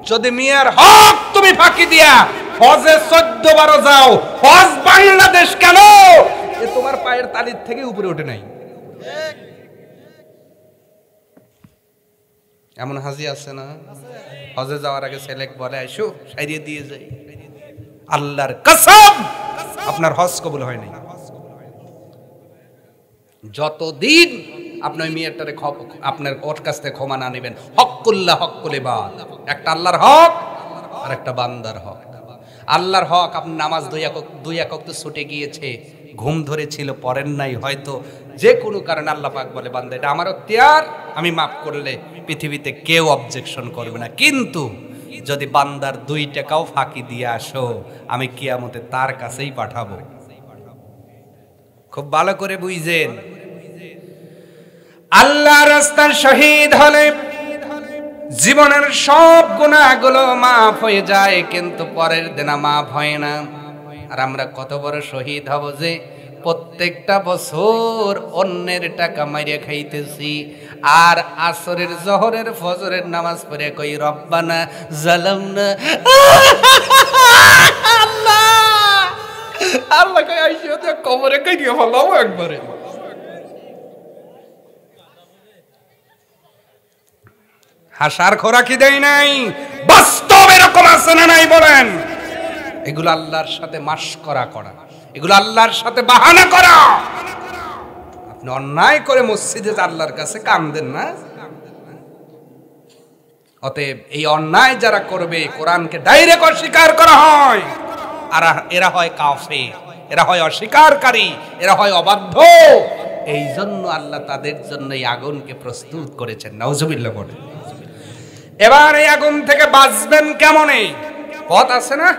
Speaker 1: যদি মিয়ার হক তুমি ফাঁকি দিয়া হজে 14 বার যাও, হজ বাংলাদেশ কেন এ তোমার পায়ের তালির থেকে উপরে ওঠে নাই। এমন হাজি আছে না, হজে যাওয়ার আগে ছেলে বলে আইসো সাইরিয়ে দিয়ে যাই, আল্লাহর কসম আপনার হজ কবুল হয় নাই। যতদিন আপনি ওই মেয়েটারে আপনার ওর কাছ থেকে ক্ষমা না নেবেন, হক্কুল্লাহ হক্কুল ইবাদ, একটা আল্লাহর হক আর একটা বান্দার হক। আল্লাহর হক, আপনি নামাজ দুই একক তো ছুটে গিয়েছে, ঘুম ধরেছিল পড়েন নাই, হয়তো যে কোনো কারণে আল্লাহ পাক বলে বান্দা এটা আমার এখতিয়ার, আমি মাফ করলে পৃথিবীতে কেউ অবজেকশন করবে না। কিন্তু যদি বান্দার 2 টাকাও ফাঁকি দিয়ে আসো, আমি কিয়ামতে তার কাছেই পাঠাবো। খুব ভালো করে বুঝেন, আল্লাহর রাস্তায় শহীদ হলে জীবনের সব গুনাহগুলো মাফ হয়ে যায়, কিন্তু পরের দিন মাফ হয় না। আর আমরা কত বড় শহীদ হব যে প্রত্যেকটা বছর অন্যের টাকা মাইরে খাইতেছি, আর আসরের জোহরের ফজরের নামাজ পড়ে কই রব্বানা জালামনা। আল্লাহ আল্লাহ কই আইসো তো কবরে কই দিয়ে ফলাও একবারে। হাসার খোরাকি দেই নাই, বাস্তব এরকম আছে না নাই বলেন? এগুলো আল্লাহর সাথে মাশকরা করা, এগুলো আল্লাহর সাথে বাহানা করা। আপনি অন্যায় করে মসজিদে আল্লাহর কাছে কান্দেন না। অতএব এই অন্যায় যারা করবে, কোরআনকে ডাইরেক্ট অস্বীকার করা হয়, আর এরা হয় কাফের, এরা হয় অস্বীকারী, এরা হয় অবাধ্য। এই জন্য আল্লাহ তাদের জন্য এই আগুনকে প্রস্তুত করেছেন। নাউজুবিল্লাহ বলে। এবার এই আগুন থেকে বাঁচবেন কেমনে? পথ আছে না?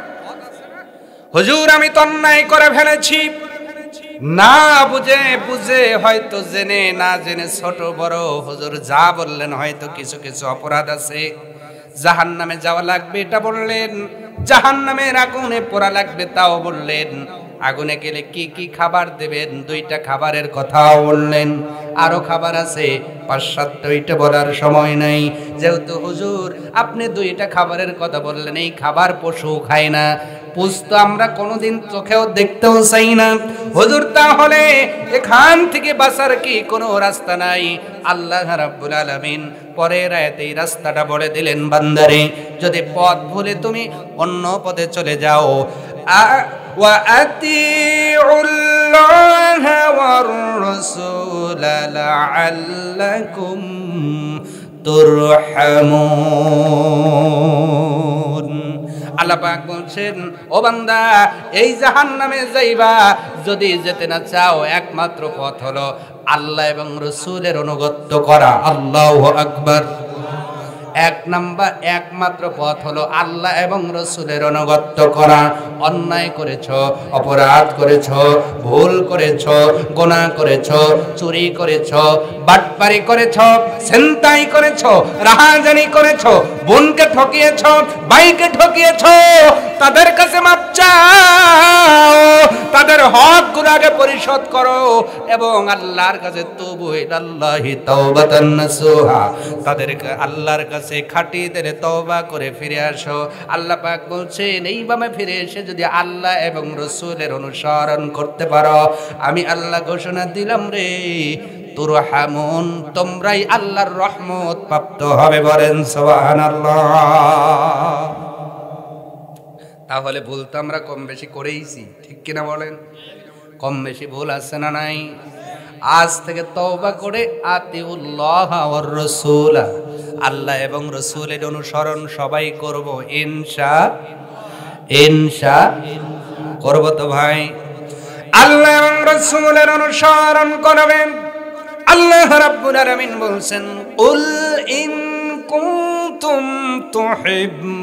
Speaker 1: হুজুর আমি তো অন্যায় করে ফেলেছি, না বুঝে বুঝে, হয়তো জেনে না জেনে, ছোট বড় হুজুর যা বললেন, হয়তো কিছু কিছু অপরাধ আছে, জাহান্নামে যাওয়া লাগবে এটা বললেন, জাহান্নামের আগুনে পোড়া লাগবে তাও বললেন, আগুনে গেলে কি কি খাবার দেবেন দুইটা খাবারের কথাও বললেন, আরো খাবার আছে ৫-৭টা বলার সময় নাই। যেহেতু হুজুর আপনি দুইটা খাবারের কথা বললেন, এই খাবার পশু খায় না, পুষতো আমরা কোনোদিন চোখেও দেখতেও চাই না, হুজুর তাহলে এখান থেকে বাঁচার কি কোনো রাস্তা নাই? আল্লাহ রাব্বুল আলামিন পরের আয়াতে এই রাস্তাটা বলে দিলেন, বান্দারে যদি পথ ভুলে তুমি অন্য পথে চলে যাও, ওয়া আতিউল্লাহ ওয়ার রাসূল লাআল্লাকুম তুরহামুন। আল্লাহ পাক বলছেন, ও বান্দা এই জাহান্নামে যাইবা, যদি যেতে না চাও একমাত্র পথ হলো আল্লাহ এবং রাসূলের অনুগত্য করা। আল্লাহু আকবার। এক নাম্বার একমাত্র পথ হলো আল্লাহ এবং রাসূলের অনুগত্য করা। অন্যায় করেছো, অপরাধ করেছো, ভুল করেছো, গুনাহ করেছো, চুরি করেছো, বাটপারি করেছো, ছিনতাই করেছো, রাহাজানি করেছো, বোনকে ঠকিয়েছো, ভাইকে ঠকিয়েছো, তাদের কাছে মাপ চাও, তাদের হক গুনাহকে পরিশোধ করো এবং আল্লাহর কাছে তুবু ইলাল্লাহি তাওবাতান নাসুহা, তাদেরকে আল্লাহর কাছে খাঁটি দিলে তওবা করে ফিরে আসো। আল্লাহ পাক বলছেন এইভাবে ফিরে এসে যদি আল্লাহ এবং রাসূলের অনুসরণ করতে পারো, আমি আল্লাহ ঘোষণা দিলাম রে তুরহামুন, তোমরাই আল্লাহর রহমত প্রাপ্ত হবে। বলেন সুবহানাল্লাহ। তাহলে ভুল তো আমরা কম বেশি করেইছি, ঠিক কিনা বলেন? কম বেশি ভুল আছে না নাই? আজ থেকে তওবা করে আতিউল্লাহ ওয়ার রাসূল, আল্লাহ এবং রাসূলের অনুসরণ সবাই করব ইনশাআল্লাহ করব তো ভাই। আল্লাহ এবং রাসূলের অনুসরণ করবেন। আল্লাহ রাব্বুল আলামিন বলছেন, কুল ইন কুনতুম তুহিব্বুনাল্লাহ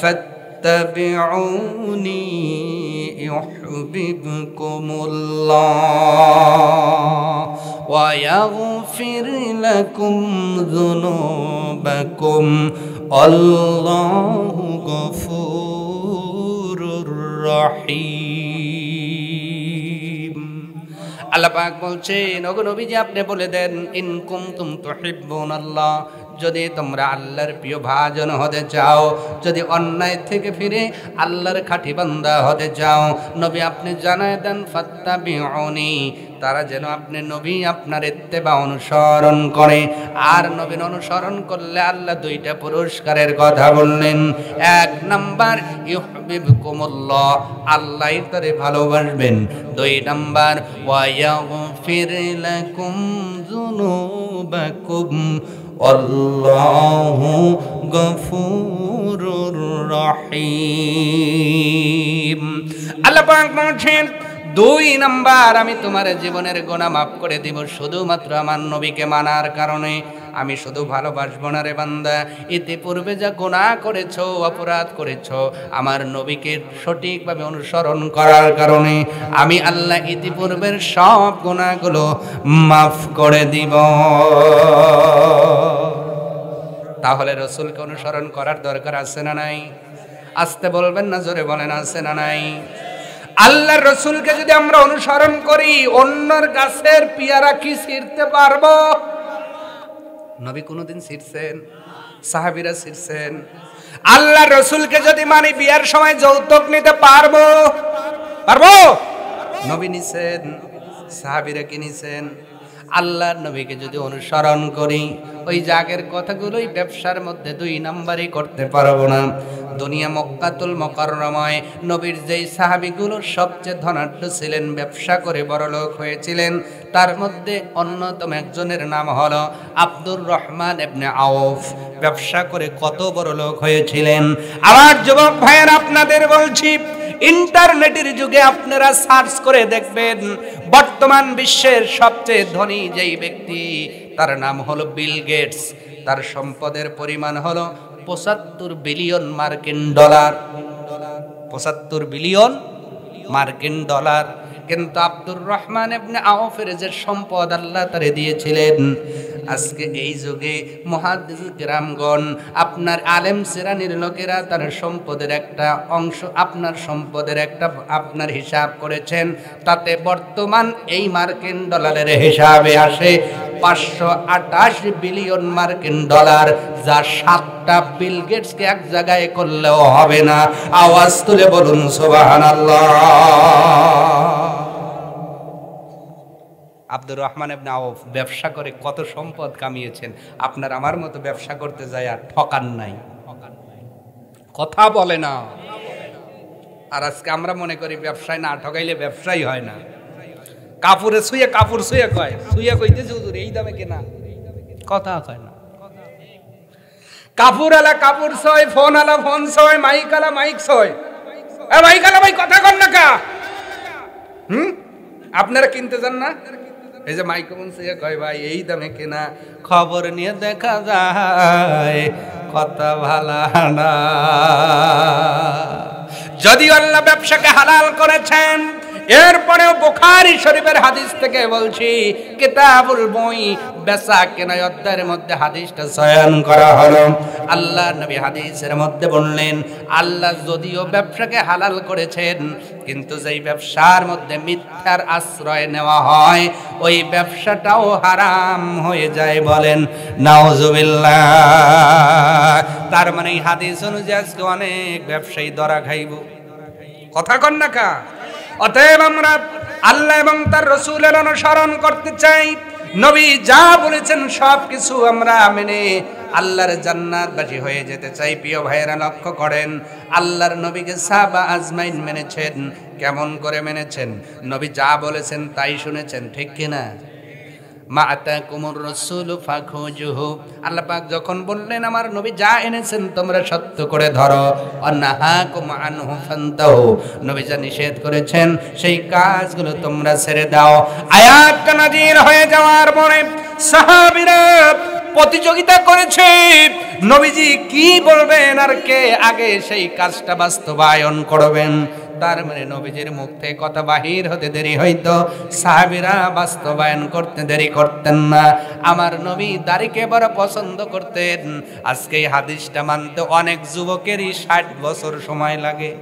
Speaker 1: ফাত্তাবিউনি ইউহিব্বুকুমুল্লাহ ওয়া ইয়াগফির লাকুম যুনুবাকুম আল্লাহু গফুরুর রহিম। আল্লাহ পাক বলছেন, ওগো নবীজি আপনি বলে দেন, ইন কুনতুম তুহিব্বুনাল্লাহ, যদি তোমরা আল্লাহর প্রিয় ভাজন হতে চাও, যদি অন্যায় থেকে ফিরে আল্লাহর খাঁটি বান্দা হতে চাও, নবী আপনি জানায় দেন ফাত্তাবিউনি, তারা যেন আপনি নবী আপনার ইত্তেবা অনুসরণ করে। আর নবীর অনুসরণ করলে আল্লাহ দুইটা পুরস্কারের কথা বললেন। এক নাম্বার ইউহিব্বুকুমুল্লাহ, আল্লাহ তারে ভালোবাসবেন। দুই নাম্বার ওয়া ইয়াগফির লাকুম যুনুবাকুম আল্লাহু গফুরুর রহিম। আল্লাহ পাক বলেন, দুই নাম্বার আমি তোমার জীবনের গুনাহ মাফ করে দিব শুধুমাত্র আমার নবীকে মানার কারণে। আমি শুধু ভালোবাসবো না রে বান্দা, ইতিপূর্বে যা গুনাহ করেছো, অপরাধ করেছো, আমার নবীকে সঠিকভাবে অনুসরণ করার কারণে আমি আল্লাহ ইতিপূর্বের সব গুনাহগুলো মাফ করে দিব। তাহলে রাসূলকে অনুসরণ করার দরকার আছে না নাই? আসতে বলবেন না, জোরে বলেন আছে না নাই? আল্লাহর রাসূলকে যদি আমরা অনুসরণ করি, অন্যর গাছের পেয়ারা কি ছিঁড়তে পারবো? নবী কোনদিন ছিঁড়ছেন? সাহাবীরা ছিঁড়ছেন? আল্লাহর রাসূলকে যদি মানি, বিয়ার সময় যৌতুক নিতে পারবো? পারবো? নবী নিছেন, সাহাবীরা কি নিছেন? আল্লাহর নবীকে যদি অনুসরণ করি, ওই জাগের কথাগুলোই ব্যবসার মধ্যে 2 নাম্বারই করতে পারবো না। দুনিয়া মক্কাতুল মুকাররমায় নবীর যেই সাহাবীগুলো সবচেয়ে ধনাঢ্য ছিলেন, ব্যবসা করে বড়লোক হয়েছিলেন, তার মধ্যে অন্যতম একজনের নাম হলো আব্দুর রহমান ইবনে আউফ। ব্যবসা করে কত বড়লোক হয়েছিলেন। আমার যুবক ভাইয়েরা, আপনাদের বলছি, ইন্টারনেটের যুগে আপনারা সার্চ করে দেখবেন, বর্তমান বিশ্বের সবচেয়ে ধনী যেই ব্যক্তি, তার নাম হলো বিল গেটস। তার সম্পদের পরিমাণ হলো 75 বিলিয়ন মার্কিন ডলার। 75 বিলিয়ন মার্কিন ডলার। কিন্তু আব্দুর রহমান ইবনে আউফের যে সম্পদ আল্লাহ তারে দিয়েছিলেন, আজকে এই যুগে মুহাদ্দিস কিরামগণ, আপনার আলেম শ্রেণীর লোকেরা তার সম্পদের একটা অংশ, আপনার সম্পদের একটা আপনার হিসাব করেছেন, তাতে বর্তমান এই মার্কিন ডলারের হিসাবে আসে 528 বিলিয়ন মার্কিন ডলার, যা 7টা বিল গেটসকে এক জায়গায় করলেও হবে না। আওয়াজ তুলে বলুন সুবহানাল্লাহ। আব্দুর রহমান ইবনে আউফ ব্যবসা করে কত সম্পদ কামিয়েছেন। আপনার আমার মতো ব্যবসা করতে যায় আর ঠকান নাই, কথা বলে না। আর আজকে আমরা মনে করি ব্যবসায় না ঠকাইলে ব্যবসাই হয় না। কাপড়ে শুয়ে কাপড় শুয়ে কয়, শুয়ে কইতেছে হুজুর এই দামে কেনা, কথা কয় না। কাপড় আলা কাপড় ছয়, ফোন আলা ফোন ছয়, মাইক আলা মাইক ছয়। মাইক আলা ভাই কথা কন না কা? আপনারা কিনতে যান না? এই যে মাইক্রোফোন শুয়ে কয় ভাই এই দামে কেনা, খবর নিয়ে দেখা যায় কথা ভালা না। যদি আল্লাহ ব্যবসাকে হালাল করেছেন, এরপরেও বুখারী শরীফের হাদিস থেকে বলছি, কিতাবুল বই বেচা কেনা অধ্যায়ের মধ্যে হাদিসটা চয়ন করা হলো। আল্লাহ নবী হাদিসের মধ্যে বললেন, আল্লাহ যদিও ব্যবসাকে হালাল করেছেন, কিন্তু যেই ব্যবসার মধ্যে মিথ্যার আশ্রয় নেওয়া হয়, ওই ব্যবসাটাও হারাম হয়ে যায়। বলেন নাউজুবিল্লাহ। তার মানে এই হাদিস অনুযায়ী আজকে অনেক ব্যবসায়ী ধরা খাইব, কথা কন না কা? অতএব আমরা আল্লাহ এবং তার রাসূলের অনুসরণ করতে চাই। নবী যা বলেছেন সব কিছু আমরা মেনে আল্লাহর জান্নাতবাসী হয়ে যেতে চাই। প্রিয় ভাইয়েরা, লক্ষ্য করেন, আল্লাহর নবীকে সাহাবা আজমাইন মেনেছেন। কেমন করে মেনেছেন? নবী যা বলেছেন তাই শুনেছেন, ঠিক কিনা? মা আতাকুমুর রাসূলু ফাখুজুহু, আল্লাহ পাক যখন বললেন আমার নবী যা এনেছেন তোমরা সত্য করে ধরো, অন্নাহাকুম আনহু ফান্তাহু, নবী যা নিষেধ করেছেন সেই কাজগুলো তোমরা ছেড়ে দাও। আয়াতটা নাযিল হয়ে যাওয়ার পরে সাহাবীরা প্রতিযোগিতা করেছে, নবীজি কি বলবেন আর কে আগে সেই কাজটা বাস্তবায়ন করবেন। তার মানে নবীজির মুখ থেকে কথা বাহির হতে দেরি হইতো, সাহাবীরা বাস্তবায়ন করতে দেরি করতেন না। আমার নবী দাড়িকে বড় পছন্দ করতেন। আজকে এই হাদিসটা মানতে অনেক যুবকেরই 60 বছর সময় লাগে,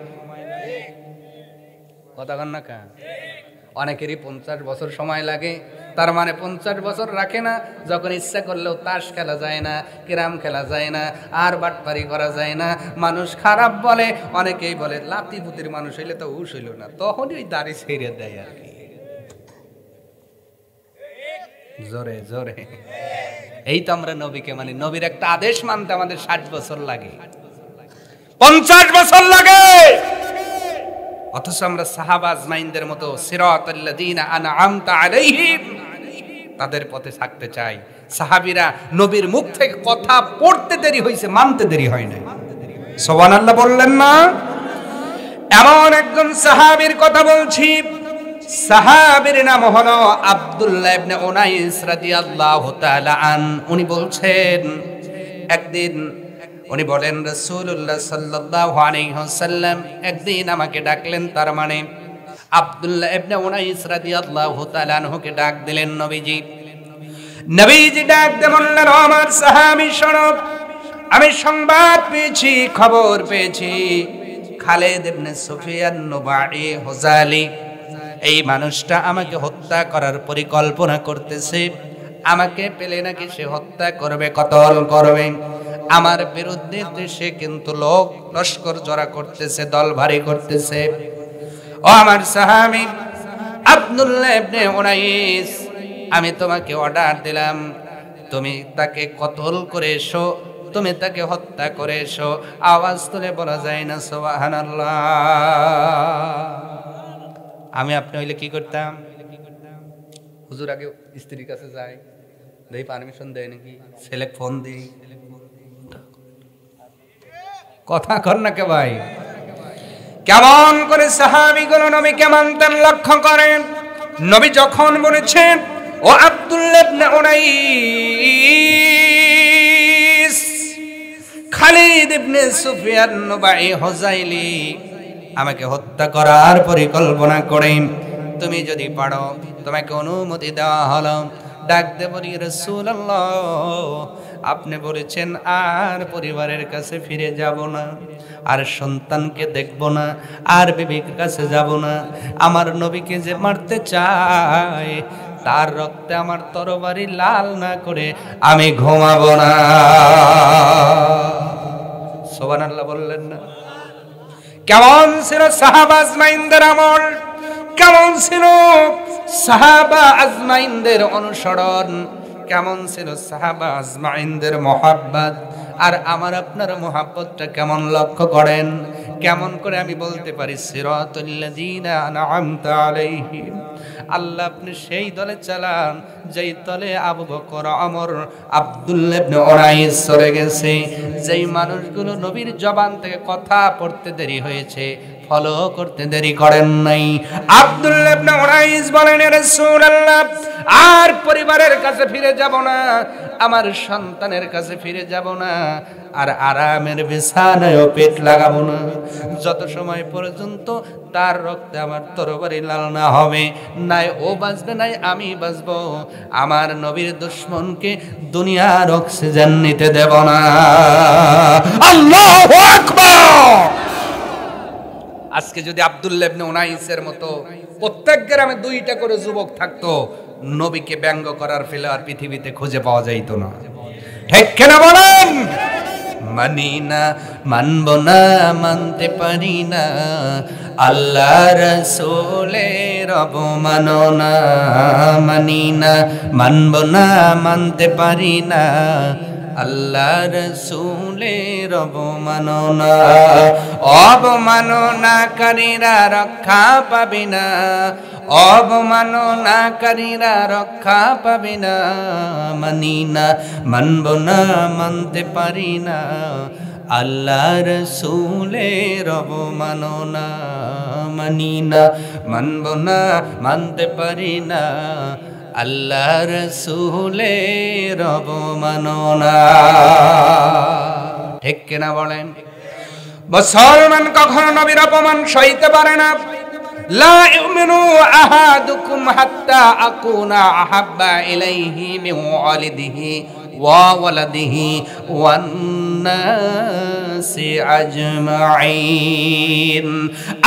Speaker 1: কথা কন না কা? অনেকেরই 50 বছর সময় লাগে। তার মানে 50 বছর রাখে না, যখন ইচ্ছা করলেও তাস খেলা যায় না, ক্যারাম খেলা যায় না, আর বাটপারি করা যায় না, মানুষ খারাপ বলে, অনেকেই বলে লাতি পুতির মানুষ হইলে তো হুশ হইল না, তখনই ওই দাড়ি ছেড়ে দেয় আর কি, জোরে জোরে। এই তো আমরা নবীকে মানি। নবীর একটা আদেশ মানতে আমাদের 60 বছর লাগে, 50 বছর লাগে, অথচ আমরা সাহাবা আজমাইনদের মতো সিরাতাল্লাযীনা আনআমতা আলাইহিম তাদের পথে থাকতে চাই। সাহাবীরা নবীর মুখ থেকে কথা পড়তে দেরি হয়েছে, মানতে দেরি হয় না। সুবহানাল্লাহ বললেন না? এমন একজন সাহাবীর কথা বলছি, সাহাবীর নাম হলো আব্দুল্লাহ ইবনে উনাইস রাদিয়াল্লাহু তাআলা আন। উনি বলছেন, একদিন উনি বলেন রাসূলুল্লাহ সাল্লাল্লাহু আলাইহি ওয়াসাল্লাম একদিন আমাকে ডাকলেন। তার মানে আব্দুল্লাহ ইবনে উনাইস রাদিয়াল্লাহু তাআলা আনহুকে ডাক দিলেন নবীজি। নবীজি ডাক দিয়ে বললেন, আমার সাহাবী শোনো, আমি সংবাদ পেয়েছি, খবর পেয়েছি, খালিদ ইবনে সুফিয়ান নুবাই হুজালি, এই মানুষটা আমাকে হত্যা করার পরিকল্পনা করতেছে। আমাকে পেলে নাকি সে হত্যা করবে, কতল করবে। আমার বিরুদ্ধে সে কিন্তু লোক লস্কর জড়া করতেছে, দল ভারী করতেছে। ও আমার সাহাবী আব্দুল্লাহ ইবনে উনাইস, আমি তোমাকে অর্ডার দিলাম, তুমি তাকে কতল করে এসো, তুমি তাকে হত্যা করে এসো। আওয়াজ তুলে বলা যায় না সুবহানাল্লাহ? আমি আপনি হইলে কি করতাম? হুজুর আগে স্ত্রীর কাছে যাই, দেই পারমিশন দেয় নাকি, ছেলে ফোন দিই, কথা কর না কে ভাই? কেমন করে সাহাবীগুলো নবীকে মানতেন লক্ষ্য করেন। নবী যখন বলেছেন ও আব্দুল্লাহ ইবনে উনাইস, খালিদ ইবনে সুফিয়ান নুবাই হুজাইলি আমাকে হত্যা করার পরিকল্পনা করেন, তুমি যদি পারো তোমাকে অনুমতি দেওয়া হলো। ডাক দে বলি, রাসূলুল্লাহ আপনি বলেছেন আর পরিবারের কাছে ফিরে যাব না, আর সন্তানকে দেখব না, আর বিবির কাছে যাব না। আমার নবীকে যে মারতে চায় তার রক্তে আমার তরবারি লাল না করে আমি ঘুমাবো না। সুবহানাল্লাহ বললেন না? কেমন ছিল সাহাবা আজমাইনদের আমল, কেমন ছিল সাহাবা আজমাইনদের অনুসরণ, কেমন ছিল সাহাবা আজমাইনদের মুহাব্বত। আর আমার আপনার মুহাব্বতটা কেমন লক্ষ্য করেন। কেমন করে আমি বলতে পারি সিরাতাল্লাযীনা আন'আমতা আলাইহিম, আল্লাহ আপনি সেই দলে চালান যেই দলে আবু বকর, ওমর, আব্দুল্লাহ ইবনে উনাইস চলে গেছে। যেই মানুষগুলো নবীর জবান থেকে কথা পড়তে দেরি হয়েছে, ফলো করতে দেরি করেন নাই। আব্দুল্লাহ ইবনে উনাইস বলেন, ইয়া রাসূলুল্লাহ আর পরিবারের কাছে ফিরে যাব না, আমার সন্তানের কাছে ফিরে যাব না, আর আরামের বিছানায়ও পেট লাগাবো না, যত সময় পর্যন্ত তার রক্তে আমার তরবারি লাল না হবে। নাই ও বাঁচবে, নাই আমি বাঁচবো। আমার নবীর দুশমনকে দুনিয়ার অক্সিজেন নিতে দেব না। আল্লাহু আকবার। আজকে যদি আব্দুল্লাহ ইবনে উনাইসের মতো প্রত্যেক গ্রামে 2টা করে যুবক থাকতো, নবীকে ব্যঙ্গ করার ফেলার পৃথিবীতে খুঁজে পাওয়া যাইতো না। ঠিক কিনা বলেন? মানি না, মানব না, মানতে পারি না, আল্লাহ রাসূলের অবমাননা। মানি না, মানব না, মানতে পারি না, আল্লাহ রাসূলের অবমাননা। অবমাননাকারীরা রক্ষা পাবে না, অবমাননাকারীরা রক্ষা পাবে না। মানি না, মানব না, মানতে পারি না, আল্লাহ রাসূলের অবমাননা। মানি না, মানব না, মানতে পারি না, আল্লাহ রাসূলের অবমাননা। ঠিক কিনা বলেন? মুসলমান কখনো নবীর অপমান সইতে পারে না। লা ইউমিনু আহাদুকুম হাত্তা আকুনা আহাব্বা ইলাইহি মিন ওয়ালিদিহি ওয়া ওয়ালাদিহি ওয়ান নাসি আজমাইন।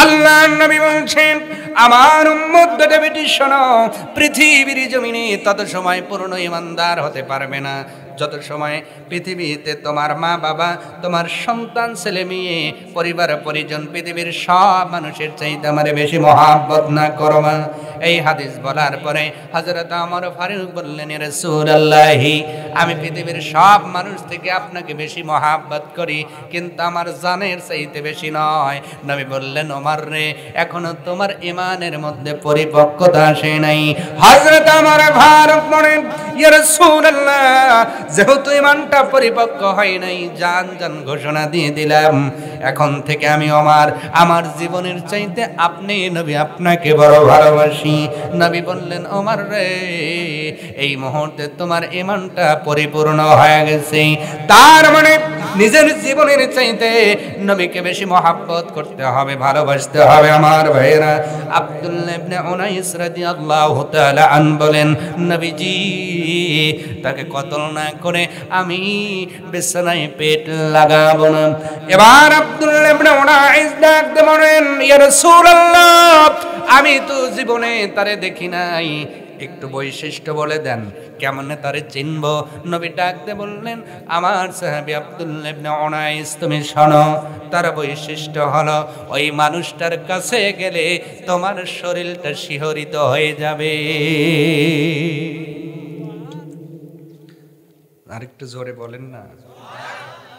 Speaker 1: আল্লাহর নবী বলছেন, আমার উম্মত বেটি শোনো, পৃথিবীর জমিনে তত সময় পূর্ণ ইমানদার হতে পারবে না যত সময় পৃথিবীতে তোমার মা বাবা, তোমার সন্তান, ছেলে মেয়ে, পরিবার পরিজন, পৃথিবীর সব মানুষের চাইতে আমারে বেশি মহাব্বত না করবা। এই হাদিস বলার পরে হযরত ওমর ফারুক বললেন, ইয়া রাসূলুল্লাহ আমি পৃথিবীর সব মানুষ থেকে আপনাকে বেশি মহাব্বত করি, কিন্তু আমার জানের চাইতে বেশি নয়। নবী বললেন, ওমর রে, এখনো তোমার ঈমানের মধ্যে পরিপক্কতা আসে নাই। হযরত ওমর ফারুক বলেন, ইয়া রাসূলুল্লাহ যেহেতু ঈমানটা পরিপক্ক হয় নাই, জান জান ঘোষণা দিয়ে দিলাম, এখন থেকে আমি আমার জীবনের চাইতে আপনি নবী, আপনাকে বড় ভালোবাসি। নবী বললেন, ওমর রে, এই মুহূর্তে তোমার ঈমানটা পরিপূর্ণ হয়ে গেছে। তার মানে নিজের জীবনের চাইতে নবীকে বেশি মহব্বত করতে হবে, ভালোবাসতে হবে। আমার ভাইয়েরা, আব্দুল্লাহ ইবনে উনাইস রাদিয়াল্লাহু তাআলা আন বলেন, নবীজি তাকে কতল না করে আমি বিছানায় পেট লাগাবো না। এবার আব্দুল্লাহ ইবনে উনাইস ডাকতে বলেন, ইয়া রাসূলুল্লাহ, আমি তো জীবনে তারে দেখি নাই, একটু বৈশিষ্ট্য বলে দেন, কেমনে তারে চিনব? নবী ডাকতে বললেন, আমার সাহাবী আব্দুল্লাহ ইবনে উনাইস, তুমি শোনো, তার বৈশিষ্ট্য হলো ওই মানুষটার কাছে গেলে তোমার শরীরটা শিহরিত হয়ে যাবে। আরেকটু জোরে বলেন না।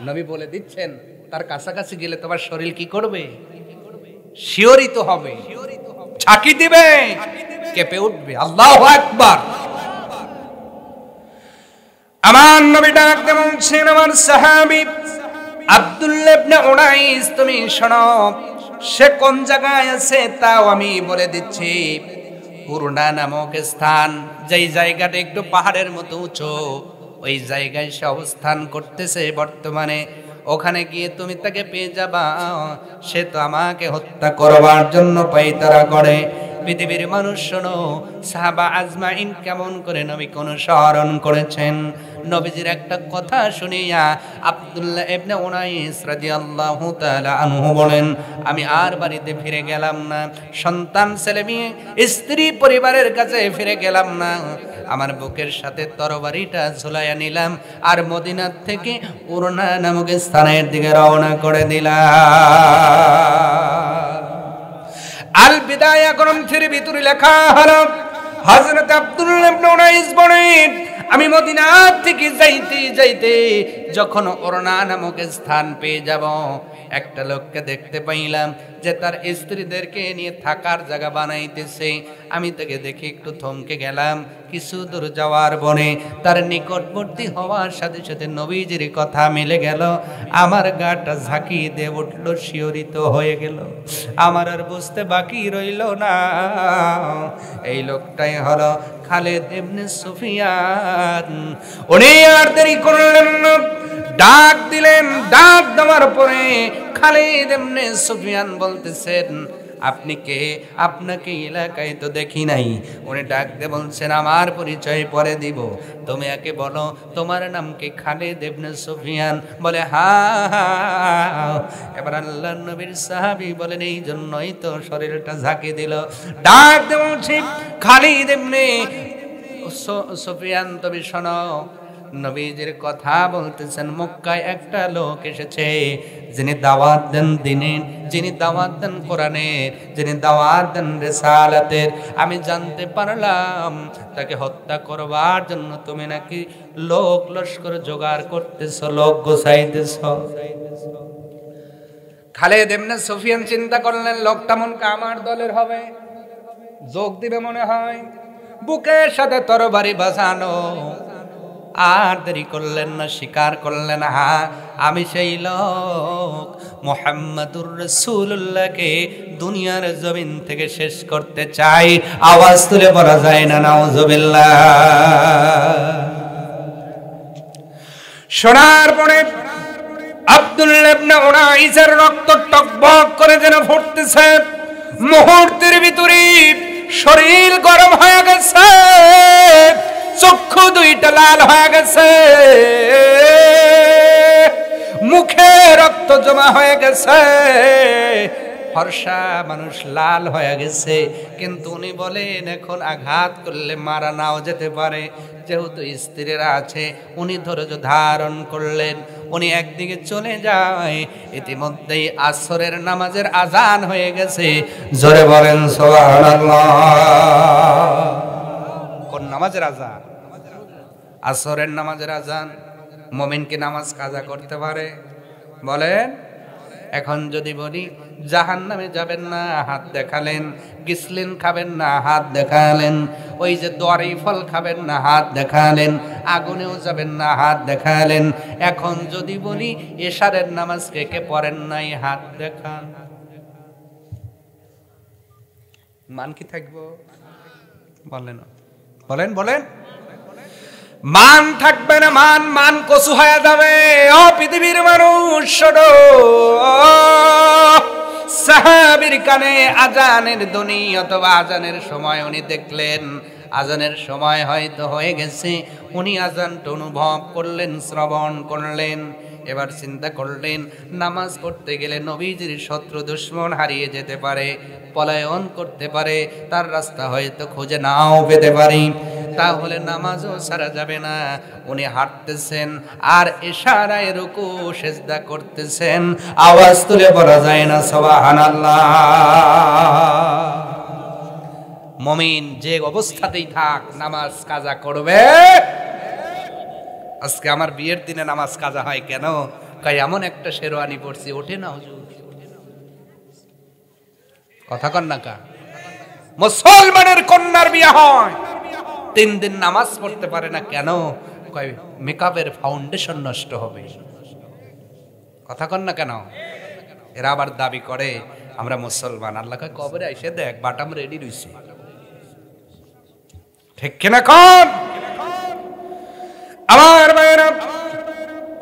Speaker 1: নবী বলে দিচ্ছেন, তার কাছাকাছি গেলে তোমার শরীর কি করবে? শিহরিত হবে, ঝাঁকি দিবে, কেঁপে উঠবে। আল্লাহু আকবার। আমার নবী ডাকতে বলছেন, আমার সাহাবী আব্দুল্লাহ ইবনে উনাইস, তুমি শোনো, সে কোন জায়গায় আছে তাও আমি বলে দিচ্ছি। পুরনা নামক স্থান, যেই জায়গাটা একটু পাহাড়ের মতো উঁচু, ওই জায়গায় সে অবস্থান করতেছে বর্তমানে। ওখানে গিয়ে তুমি তাকে পেয়ে যাবা। সে তো আমাকে হত্যা করবার জন্য পায়তারা করে। পৃথিবীর মানুষ শোনো, সাহাবা আজমাইন কেমন করে নবীকে অনুসরণ করেছেন। নবীজির একটা কথা শুনিয়া আব্দুল্লাহ ইবনে উনাইস রাদিয়াল্লাহু তাআলা আনহু বলেন, আমি আর বাড়িতে ফিরে গেলাম না, সন্তান ছেলে মেয়ে স্ত্রী পরিবারের কাছে ফিরে গেলাম না। আমার বুকের সাথে তরবারিটা ঝুলাইয়া নিলাম, আর মদিনার থেকে উরনা নামক স্থানের দিকে রওনা করে দিলাম। আল বিদায়া গ্রন্থের ভিতরে লেখা হলো, হযরত আব্দুল্লাহ ইবনে উনাইস বলেন, আমি মদিনা থেকে যাইতে যাইতে যখন উরনা নামক স্থান পেয়ে যাব, একটা লোককে দেখতে পাইলাম যে তার স্ত্রীদেরকে নিয়ে থাকার জায়গা বানাইতেছে। আমি তাকে দেখে একটু থমকে গেলাম। কিছু দূর যাওয়ার পরে তার নিকটবর্তী হওয়ার সাথে সাথে নবীজির কথা মিলে গেল। আমার গাটা ঝাঁকি দিয়ে উঠল, শিহরিত হয়ে গেল। আমার আর বুঝতে বাকি রইল না, এই লোকটাই হলো খালিদ ইবনে সুফিয়ান। উনি আর দেরি করলেন না, ডাক দিলেন। ডাক দেওয়ার পরে খালিদ ইবনে সুফিয়ান বলতেছেন, আপনি কে? আপনাকে এলাকায় তো দেখি নাই। উনি ডাক দিয়ে বলছেন, আমার পরিচয় পরে দিব, তুমি একে বলো তোমার নাম কি? খালিদ ইবনে সুফিয়ান বলে, হ্যাঁ। এবার আল্লাহর নবীর সাহাবী বলেন, এই জন্যই তো শরীরটা ঝাঁকি দিল। ডাক দিয়ে বলছি, খালিদ ইবনে সুফিয়ান, তুমি শোনো, নবীজির কথা বলতেছেন। মক্কায় একটা লোক এসেছে, যিনি দাওয়াত দেন দিনের, যিনি দাওয়াত দেন কোরআনের, যিনি দাওয়াত দেন রিসালাতের। আমি জানতে পারলাম তাকে হত্যা করবার জন্য তুমি নাকি লোক লস্কর জোগাড় করতেছো, লোক গোছাইতেছো। খালিদ ইবনে সুফিয়ান চিন্তা করলেন, লোকটা মনে আমার দলের হবে, যোগ দিবে মনে হয়। বুকের সাথে তরবারি বাজানো, আর দেরি করলেন না, স্বীকার করলেন, হ্যাঁ আমি সেই লোক, মুহাম্মাদুর রাসূলুল্লাহকে দুনিয়ার জমিন থেকে শেষ করতে চাই। আওয়াজ তুলে বলা যায় না নাউজুবিল্লাহ। শোনার পরে আব্দুল্লাহ ইবনে উনাইসের রক্ত টকবক করে যেন ফুটতেছে। মুহূর্তের ভিতরে শরীর গরম হয়ে গেছে, চক্ষু দুইটা লাল হয়ে গেছে, মুখে রক্ত জমা হয়ে গেছে, ফর্সা মানুষ লাল হয়ে গেছে। কিন্তু উনি বলেন, এখন আঘাত করলে মারা নাও যেতে পারে, যেহেতু স্ত্রীরা আছে। উনি ধৈর্য ধারণ করলেন, উনি একদিকে চলে যায়। ইতিমধ্যেই আসরের নামাজের আজান হয়ে গেছে। জোরে বলেন সুবহানাল্লাহ। কোন নামাজের আজান? আসরের নামাজের আজান। মুমিন কি নামাজ কাজা করতে পারে? বলেন। এখন যদি বলি জাহান্নামে যাবেন না, হাত দেখালেন। গিসলিন খাবেন না, হাত দেখালেন। ওই যে দোয়ারি ফল খাবেন না, হাত দেখালেন। আগুনেও যাবেন না, হাত দেখালেন। এখন যদি বলি এশারের নামাজ কে কে পড়েন নাই, হাত দেখান। মান কি থাকবো? বলেন বলেন বলেন। মান থাকবে না, মান মান কচু হয়ে যাবে। ও পৃথিবীর মানুষ শোনো, সাহাবীর কানে আজানের ধ্বনি অথবা আজানের সময় উনি দেখলেন, আজানের সময় হয়তো হয়ে গেছে, উনি আজানটা অনুভব করলেন, শ্রবণ করলেন। এবার চিন্তা করলেন নামাজ পড়তে গেলে নবীজির শত্রু দুশমন হারিয়ে যেতে পারে, পলায়ন করতে পারে, তার রাস্তা হয়তো খুঁজে নাও পেতে পারি, তাহলে নামাজও ছাড়া যাবে না। উনি হাঁটতেছেন আর ইশারায় রুকু সিজদা করতেছেন, আওয়াজ তুলে বলা যায় না সুবহানাল্লাহ। মুমিন যে অবস্থাতেই থাক নামাজ কাজা করবে। আজকে আমার বিয়ের দিনে নামাজ কাজা হয় কেন? কই এমন একটা শেরওয়ানি পরছি, ওঠে না হুজুর। কথা কন না কা? মুসলমানের কন্যার বিয়ে হয়, 3 দিন নামাজ পড়তে পারে না কেন? কই মেকআপের ফাউন্ডেশন নষ্ট হবে। কথা কন না কেন? এরা আবার দাবি করে আমরা মুসলমান। আল্লাহ কয় কবরে আইসে দেখ বাটাম রেডি রইছে। ঠিক কিনা কোন? আমার ভাইরা,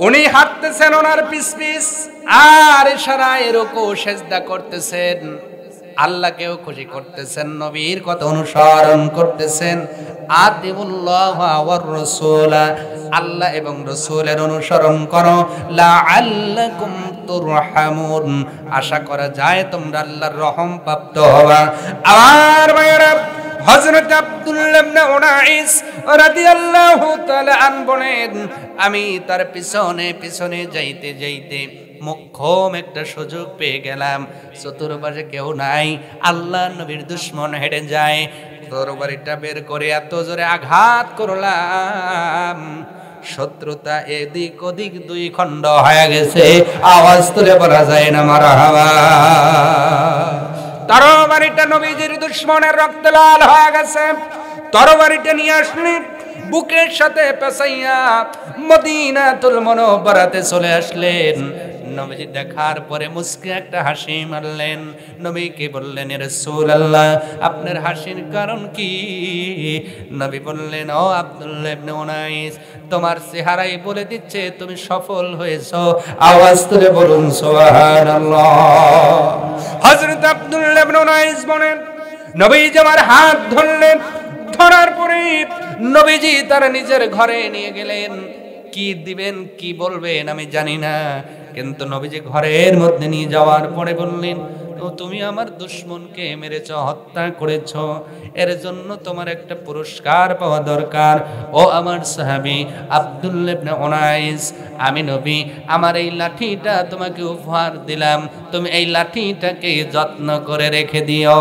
Speaker 1: উনি হাঁটতেছেন ওনার পিস পিস আর ইশারায় রুকু সিজদা করতেছেন, আল্লাহকেও খুশি করতেছেন, নবীর কথা অনুসরণ করতেছেন। আতিউল্লাহ ওয়ার রাসূল, আল্লাহ এবং রাসূলের অনুসরণ করো, লাআল্লাকুম তুরহামুন, আশা করা যায় তোমরা আল্লাহর রহম প্রাপ্ত হবা। আমার ভাইরা, হযরত আব্দুল্লাহ ইবনে উনাইস রাদিয়াল্লাহু তাআলা আন বলেন, আমি তার পিছনে পিছনে যাইতে যাইতে মোক্ষম একটা সুযোগ পেয়ে গেলাম। চতুর্পাশে কেউ নাই, আল্লাহ নবীর দুশমন হেঁটে যায়, তরবারিটা বের করে এত জোরে আঘাত করলাম, শত্রুতা এদিক ওদিক 2 খণ্ড হয়ে গেছে, আওয়াজ তুলে বলা যায় না মারহাবা। তরবারিটা নবীজির দুশমনের রক্তে লাল হয়ে গেছে। তরবারিটা নিয়ে আসলেন, বুকের সাথে পেঁচাইয়া মদিনাতুল মুনাওয়ারাতে চলে আসলেন। নবীজি দেখার পরে মুস্কি একটা হাসি মারলেন। নবীকে বললেন, ইয়া রাসূলুল্লাহ, আপনার হাসির কারণ কি? নবী বললেন, ও আব্দুল্লাহ ইবনে উনাইস, তোমার চেহারাই বলে দিচ্ছে তুমি সফল হয়েছো। আওয়াজ তুলে বলুন সুবহানাল্লাহ। হযরত আব্দুল্লাহ ইবনে উনাইস বলেন, নবীজি আমার হাত ধরলেন, ধরার পরে নবীজি তার নিজের ঘরে নিয়ে গেলেন। কি দিবেন কি বলবেন আমি জানি না, কিন্তু নবীজি ঘরের মধ্যে নিয়ে যাওয়ার পরে বললেন, তুমি আমার দুশমনকে মেরেছ, হত্যা করেছ, এর জন্য তোমার একটা পুরস্কার পাওয়া দরকার। ও আমার সাহাবী আব্দুল্লাহ ইবনে উনাইস, আমি নবী আমার এই লাঠিটা তোমাকে উপহার দিলাম, তুমি এই লাঠিটাকে যত্ন করে রেখে দিও।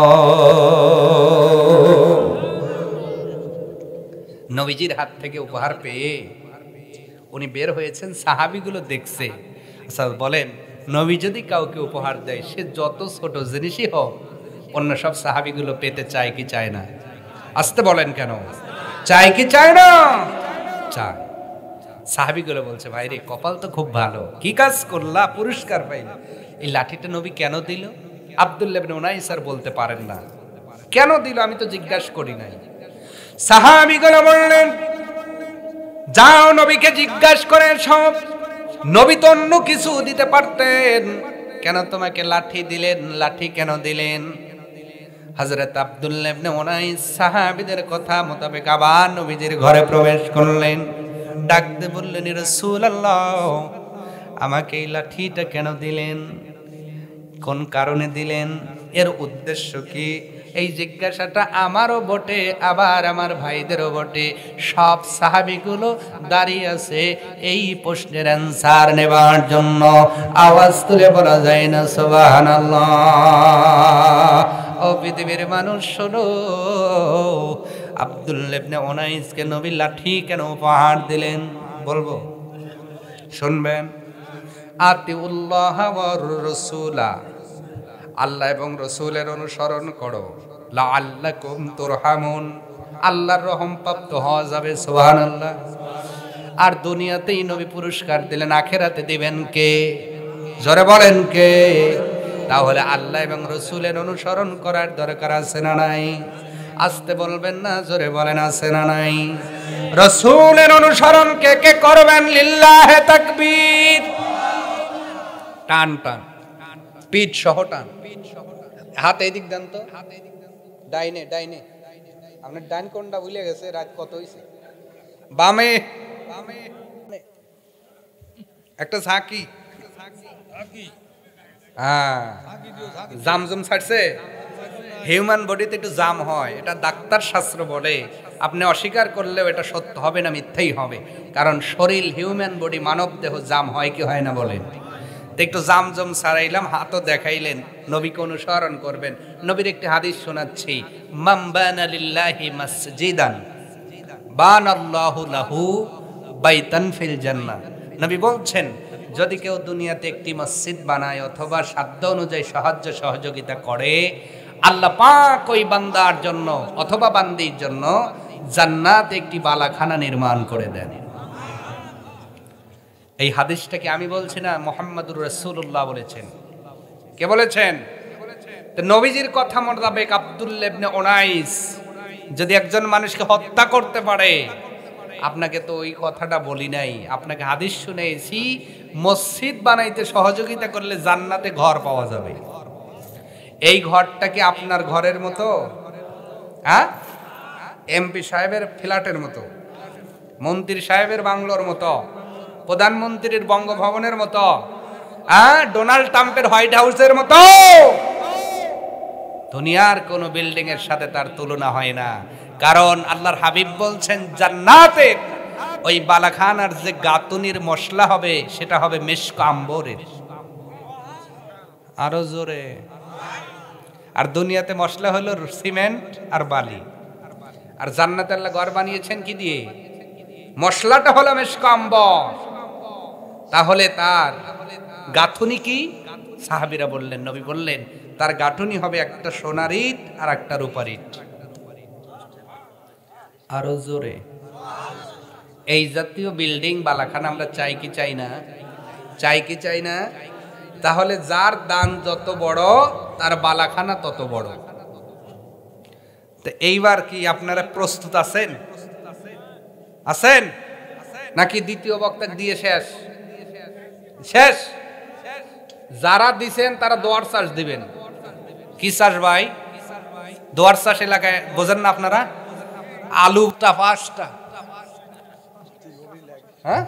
Speaker 1: নবীজির হাত থেকে উপহার পেয়ে উনি বের হয়েছেন, সাহাবীগুলো দেখছে। আচ্ছা বলেন, নবী যদি কাউকে উপহার দেয়, সে যত ছোট জিনিসই হোক, অন্য সব সাহাবীগুলো পেতে চায় কি চায় না? আসতে বলেন কেন? চায় কি চায় না? চায়। সাহাবীগুলো বলছে, ভাই রে কপাল তো খুব ভালো, কি কাজ করলা পুরস্কার পাইলা। এই লাঠিটা নবী কেন দিল? আব্দুল্লাহ ইবনে উনাইস আর বলতে পারেন না কেন দিল, আমি তো জিজ্ঞাসা করি নাই। সাহাবীগুলো বললেন, যাও নবীকে জিজ্ঞাসা করে সব, নবী তো অন্য কিছু দিতে পারতেন, কেন তোমাকে লাঠি দিলেন? লাঠি কেন দিলেন? হযরত আব্দুল্লাহ ইবনে উনাইস সাহাবীদের কথা মোতাবেক আবার নবীজির ঘরে প্রবেশ করলেন। ডাক দিয়ে বললেন, ইয়া রাসূলুল্লাহ, আমাকে এই লাঠিটা কেন দিলেন? কোন কারণে দিলেন? এর উদ্দেশ্য কি? এই জিজ্ঞাসাটা আমারও বটে, আবার আমার ভাইদেরও বটে। সব সাহাবীগুলো দাঁড়িয়ে আছে এই প্রশ্নের অ্যান্সার নেবার জন্য। আওয়াজ তুলে বলা যায় না সুবহানাল্লাহ। ও পৃথিবীর মানুষ শোনো, আব্দুল্লাহ ইবনে উনাইসকে নবী লাঠি কেন উপহার দিলেন বলবো? শুনবেন। আতিউল্লাহ ওয়ার রাসূলা, আল্লাহ এবং রাসূলের অনুসরণ করো, লাআল্লাকুম তুরহামুন, আল্লাহর রহম প্রাপ্ত হওয়া যাবে। সুবহানাল্লাহ। আর দুনিয়াতেই নবী পুরস্কার দিলেন, আখিরাতে দিবেন কে? জোরে বলেন কে? তাহলে আল্লাহ এবং রাসূলের অনুসরণ করার দরকার আছে না নাই? আসতে বলবেন না, জোরে বলেন আছে না নাই? রাসূলের অনুসরণ কে কে করবেন? লিল্লাহে তাকবীর। টান টান, পিঠ সহ টান। হাত এইদিক দেন তো, ডাইনে ডাইনে। আপনার ডাইন কোনটা ভুলে গেছে? রাত কত হইছে? বামে। একটা ঝাঁকি। হ্যাঁ, জামজুম ছাড়ছে। হিউম্যান বডিতে একটু জাম হয়, এটা ডাক্তার শাস্ত্র বলে। আপনি অস্বীকার করলেও এটা সত্য হবে না, মিথ্যাই হবে। কারণ শরীর, হিউম্যান বডি, মানব দেহ জাম হয় কি হয় না বলেন? একটু জামজম ছাড়াইলাম, হাতও দেখাইলেন, নবীকে অনুসরণ করবেন। নবীর একটি হাদিস শোনাচ্ছি, মান বানা লিল্লাহি মাসজিদান বানাল্লাহু লাহু বাইতান ফিল জান্নাহ। নবী বলছেন, যদি কেউ দুনিয়াতে একটি মসজিদ বানায় অথবা সাধ্য অনুযায়ী সাহায্য সহযোগিতা করে, আল্লাহ পাক ওই বান্দার জন্য অথবা বান্দির জন্য জান্নাতে একটি বালাখানা নির্মাণ করে দেন। এই হাদিসটাকে আমি বলছি না, মুহাম্মদুর রাসূলুল্লাহ বলেছেন। কে বলেছেন? তো নবীজির কথা মোতাবেক আব্দুল্লাহ ইবনে উনাইস যদি একজন মানুষকে হত্যা করতে পারে, আপনাকে তো ওই কথাটা বলি নাই, আপনাকে হাদিস শুনেছি, মসজিদ বানাইতে সহযোগিতা করলে জান্নাতে ঘর পাওয়া যাবে। এই ঘরটা কি আপনার ঘরের মতো? হ্যাঁ, এমপি সাহেবের ফ্ল্যাটের মতো, মন্ত্রী সাহেবের বাংলোর মতো, প্রধানমন্ত্রীর বঙ্গভবনের মতো, ডোনাল্ড ট্রাম্পের হোয়াইট হাউসের মতো? দুনিয়ার কোন বিল্ডিং এর সাথে তার তুলনা হয় না। কারণ আল্লাহর হাবিব বলছেন, জান্নাতে ওই বালাখানার যে গাতুনির মশলা হবে, সেটা হবে মিশক আম্বরের। আরো জোরে। আর দুনিয়াতে মশলা হলো সিমেন্ট আর বালি, আর জান্নাতে আল্লাহ ঘর বানিয়েছেন কি দিয়ে? মশলাটা হলো মিশক আম্বর। তাহলে তার গাঁথুনি কি? সাহাবীরা বললেন, নবী বললেন, তার গাঁথুনি হবে একটা সোনার ইট আর একটা রূপার ইট। আরো জোরে। এই জাতীয় বিল্ডিং বালাখানা আমরা চাই কি চাই না? চাই কি চাই না? তাহলে যার দান যত বড়, তার বালাখানা তত বড়। তো এইবার কি আপনারা প্রস্তুত আছেন? আছেন নাকি দ্বিতীয় বক্তা দিয়ে শেষ? শেষ। যারা দিছেন তারা দোয়ার চাষ দিবেন। কি চাষ ভাই? দোয়ার চাষ এলাকায় বোঝেন না আপনারা? আলুটা পাঁচটা, হ্যাঁ,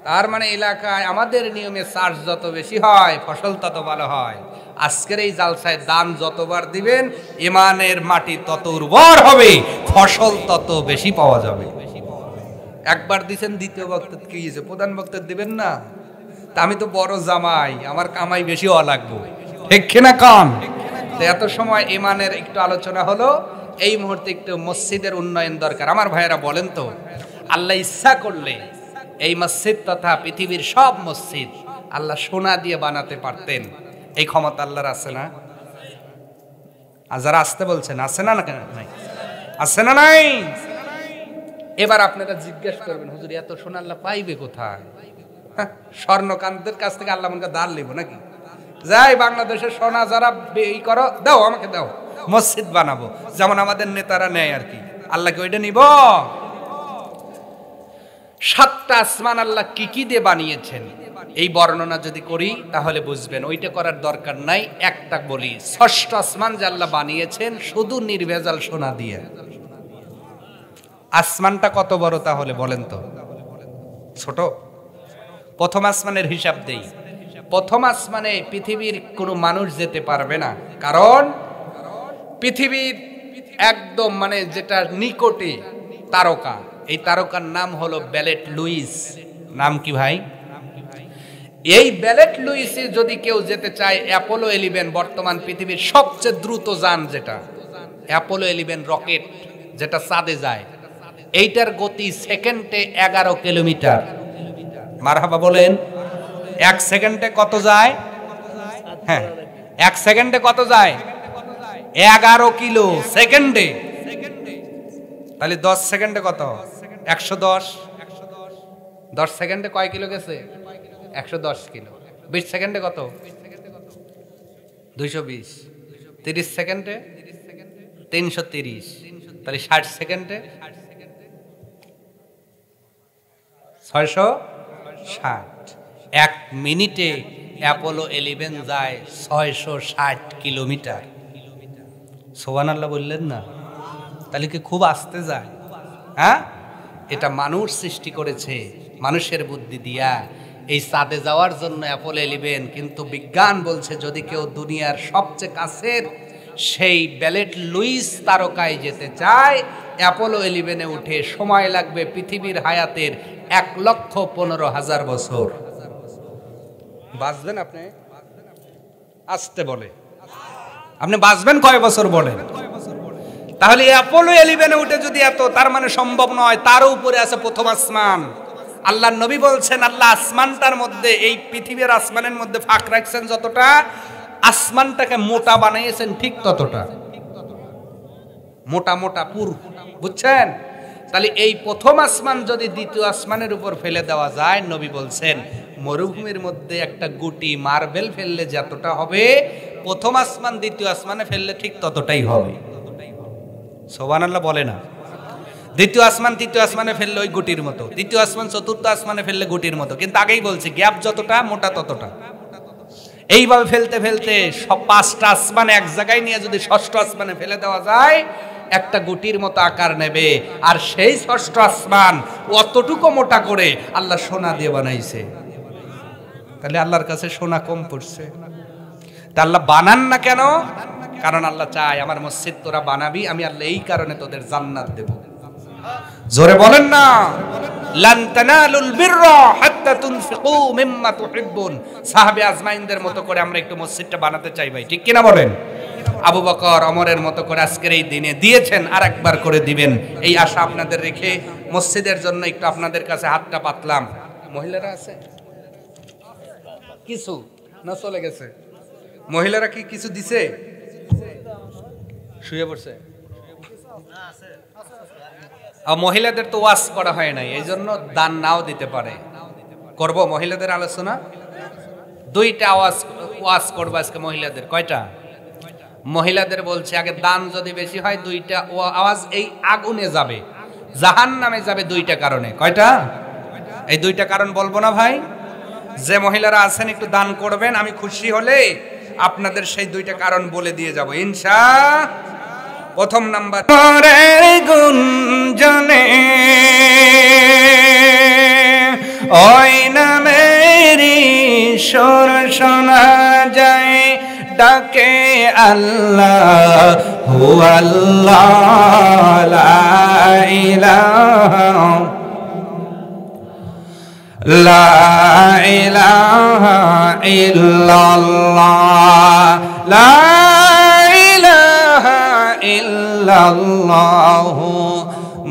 Speaker 1: তার মানে এলাকায় আমাদের নিয়মে চাষ যত বেশি হয়, ফসল তত ভালো হয়। আজকের এই জালসায় দান যতবার দিবেন, ইমানের মাটি তত উর্বর হবে, ফসল তত বেশি পাওয়া যাবে। একবার দিছেন, দ্বিতীয় বক্তা কি হয়েছে? প্রধান বক্তা দিবেন না? তা আমি তো বড় জামাই, আমার কামাই বেশি হওয়া লাগবে, ঠিক কিনা কম? এত সময় ইমানের একটু আলোচনা হলো। এই মুহূর্তে একটু মসজিদের উন্নয়ন দরকার। আমার ভাইয়েরা বলেন তো, আল্লাহ ইচ্ছা করলে এই মসজিদ তথা পৃথিবীর সব মসজিদ আল্লাহ সোনা দিয়ে বানাতে পারতেন। এই ক্ষমতা আল্লাহর আছে না? আর যারা আসতে বলছেন, আছে না? না নাই? আছে না নাই? এবার আপনারা জিজ্ঞেস করবেন, হুজুর এত সোনা আল্লাহ পাইবে কোথায়? স্বর্ণকান্তের কাছ থেকে আল্লাহ মনকে দাঁড় লিব নাকি? যাই বাংলাদেশের সোনা যারা এই করো, দাও আমাকে দাও, মসজিদ বানাবো, যেমন আমাদের নেতারা নেয় আর কি। আল্লাহকে ওইটা নিব? সাতটা আসমান আল্লাহ কি কি দিয়ে বানিয়েছেন, এই বর্ণনা যদি করি তাহলে বুঝবেন। ওইটা করার দরকার নাই, একটা বলি। ষষ্ঠ আসমান যে আল্লাহ বানিয়েছেন শুধু নির্ভেজাল সোনা দিয়ে। আসমানটা কত বড় তাহলে বলেন তো? ছোট? প্রথম আসমানের হিসাব দেই। প্রথম আসমানে পৃথিবীর কোনো মানুষ যেতে পারবে না, কারণ পৃথিবীর একদম মানে যেটা নিকটে তারকা, এই তারকার নাম হলো ব্যালেট লুইস। নাম কি ভাই? এই ব্যালেট লুইসে যদি কেউ যেতে চায়, অ্যাপোলো 11 বর্তমান পৃথিবীর সবচেয়ে দ্রুত যান, যেটা অ্যাপোলো 11 রকেট, যেটা চাঁদে যায়, এইটার গতি সেকেন্ডে 11 কিলোমিটার। মারহাবা বলেন। এক সেকেন্ডে কত যায়? হ্যাঁ, এক সেকেন্ডে কত যায়? 11 কিলো সেকেন্ডে। তাহলে 10 সেকেন্ডে কত? 110। 10 সেকেন্ডে কয় কিলো গেছে? 110 কিলো। 20 সেকেন্ডে কত? 220। 30 সেকেন্ডে 330, তাহলে 60 সেকেন্ডে 660। 1 মিনিটে অ্যাপোলো 11 যায় 660 কিলোমিটার। সুবহানাল্লাহ বললেন না? তাহলে কি খুব আস্তে যায়? হ্যাঁ, এটা মানুষ সৃষ্টি করেছে মানুষের বুদ্ধি দিয়া এই চাঁদে যাওয়ার জন্য অ্যাপোলো 11। কিন্তু বিজ্ঞান বলছে যদি কেউ দুনিয়ার সবচেয়ে কাছের সেই ব্যালেট লুইস তারকায় যেতে চায়, অ্যাপোলো 11-এ উঠে সময় লাগবে পৃথিবীর হায়াতের 1,15,000 বছর। বাঁচবেন আপনি? আসতে বলে আপনি বাঁচবেন কয় বছর বলেন? তাহলে অ্যাপোলো 11-এ উঠে যদি এত, তার মানে সম্ভব নয়। তার উপরে আছে প্রথম আসমান। আল্লাহর নবী বলছেন আল্লাহ আসমানটার মধ্যে, এই পৃথিবীর আসমানের মধ্যে ফাঁক রাখছেন যতটা, আসমানটাকে মোটা বানিয়েছেন ঠিক ততটা মোটা মোটা পুর, বুঝছেন? তাহলে এই প্রথম আসমান যদি দ্বিতীয় আসমানের উপর ফেলে দেওয়া যায়, নবী বলছেন মরুভূমির মধ্যে একটা গুটি মার্বেল ফেললে যতটা হবে, প্রথম আসমান দ্বিতীয় আসমানে ফেললে ঠিক ততটাই হবে। সুবহানাল্লাহ বলে না? দ্বিতীয় আসমান তৃতীয় আসমানে ফেললে ওই গুটির মতো, তৃতীয় আসমান চতুর্থ আসমানে ফেললে গুটির মতো। কিন্তু আগেই বলছি গ্যাপ যতটা মোটা ততটা। এইভাবে ফেলতে ফেলতে সব 5টা আসমান এক জায়গায় নিয়ে যদি ষষ্ঠ আসমানে ফেলে দেওয়া যায়, একটা গুটির মতো আকার নেবে। আর সেই ষষ্ঠ আসমান অতটুকু মোটা করে আল্লাহ সোনা দিয়ে বানাইছে। তাহলে আল্লাহর কাছে সোনা কম পড়ছে? তা আল্লাহ বানান না কেন? কারণ আল্লাহ চায় আমার মসজিদ তোরা বানাবি, আমি আল্লাহ এই কারণে তোদের জান্নাত দেব। জোরে বলেন না, লান তানালুল বিররা হাত্তা তুনফিকু মিম্মা তুহিব্বুন। সাহাবে আজমাইনদের মতো করে আমরা একটু মসজিদটা বানাতে চাই ভাই, ঠিক কিনা বলেন? আবু বকর ওমরের মতো করে আজকের এই দিনে দিয়েছেন, আর একবার করে দিবেন এই আশা আপনাদের রেখে মসজিদের জন্য একটু আপনাদের কাছে হাতটা পাতলাম। মহিলারা আছে কিছু না চলে গেছে? মহিলারা কি কিছু দিছে? শুয়ে পড়ছে? মহিলাদের তো ওয়াজ করা হয় নাই, এই জন্য দান নাও দিতে পারে। করব মহিলাদের আলোচনা, 2টা ওয়াজ করবো আজকে মহিলাদের। কয়টা? মহিলাদের বলছে আগে দান যদি বেশি হয় 2টা আওয়াজ এই আগুনে যাবে, জাহান্নামে যাবে 2টা কারণে। কয়টা? এই 2টা কারণ বলবো না ভাই? যে মহিলারা আছেন একটু দান করবেন, আমি খুশি হলে আপনাদের সেই 2টা কারণ বলে দিয়ে যাব ইনশাআল্লাহ। প্রথম নাম্বার, গুঞ্জনে ওই নামেরি সুর শোনা যায়, ডাকে আল্লাহ হু আল্লাহ লা ইলাহা লা ইলাহা ইল্লাল্লাহ, লা ইলাহা ইল্লাল্লাহু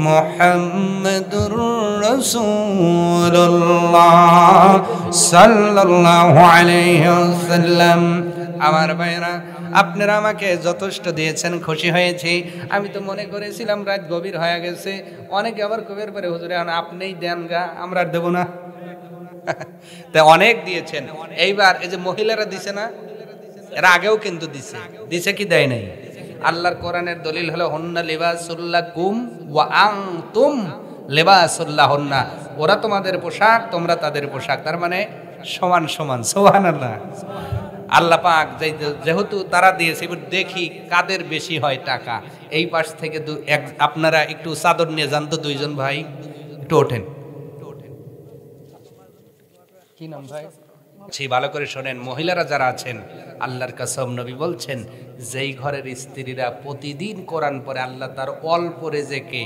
Speaker 1: মুহাম্মাদুর রাসূলুল্লাহ সাল্লাল্লাহু আলাইহি ওয়াসাল্লাম। আমার ভাইরা, আপনারা আমাকে যথেষ্ট দিয়েছেন, খুশি হয়েছি। আমি তো মনে করেছিলাম রাত গভীর হয়ে গেছে। অনেকে আবার কবের পরে হুজুরে আপনিই দেন গা, আমরা আর দেবো না। তাই অনেক দিয়েছেন। এইবার এই যে মহিলারা দিছে না, এরা আগেও কিন্তু দিছে। দিছে কি দেয় নাই? আল্লাহর কোরআনের দলিল হলো হুন্না লিবাসুল লাকুম ওয়া আনতুম লিবাসুল লাহুন্না। ওরা তোমাদের পোশাক, তোমরা তাদের পোশাক। তার মানে সমান সমান। সুবহানাল্লাহ। আল্লাহ পাক যেহেতু তারা দিয়েছে, এবার দেখি কাদের বেশি হয় টাকা। এই পাশ থেকে আপনারা একটু চাদর নিয়ে যান তো, 2জন ভাই একটু ওঠেন। কি নাম ভাই? ভালো করে শোনেন, মহিলারা যারা আছেন, আল্লাহর কসম নবী বলছেন যেই ঘরের স্ত্রীরা প্রতিদিন কোরআন পড়ে, আল্লাহ তার অল্প রেজেকে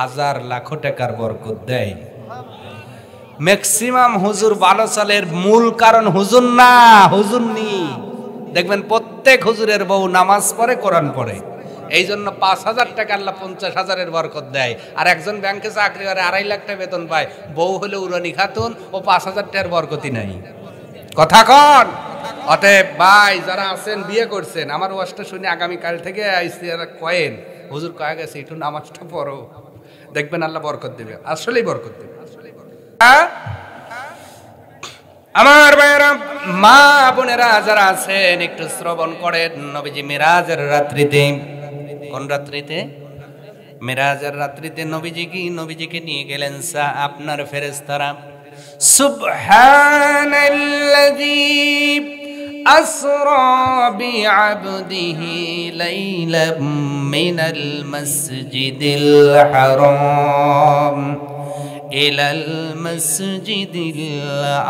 Speaker 1: 1000 লাখ টাকার বরকত দেয়। ম্যাক্সিমাম হুজুর ভালো চলের মূল কারণ হুজুর না, হুজুর নি। দেখবেন প্রত্যেক হুজুরের বউ নামাজ পড়ে, কোরআন পড়ে। এই জন্য 5000 টাকা আল্লাহ 50,000-এর বরকত দেয়। আর একজন ব্যাংকে চাকরি করে 2.5 লাখ টাকা বেতন পায়, বউ হলে উরানি খাতুন, ও 5000 টাকার বরকতই নাই। কথা কন। অতএব ভাই যারা আছেন, বিয়ে করছেন, আমার ওয়াজটা শুনে আগামীকাল থেকে কয়েন হুজুর কয়ে গেছে একটু নামাজটা পড়ো, দেখবেন আল্লাহ বরকত দেবে, আসলেই বরকত দেবে। আমার ভাইয়েরা, মা বোনেরা যারা আছেন একটু শ্রবণ করেন। নবীজি মিরাজের রাত্রিতে কোন রাত্রিতে? মেরাজের রাত্রিতে নবীজিকে নিয়ে গেলেন আপনার ফেরেশতারা। সুবহানাল্লাযী আসরা বিআবদিহি লাইলাম মিনাল মাসজিদিল হারাম ইলাল মাসজিদিল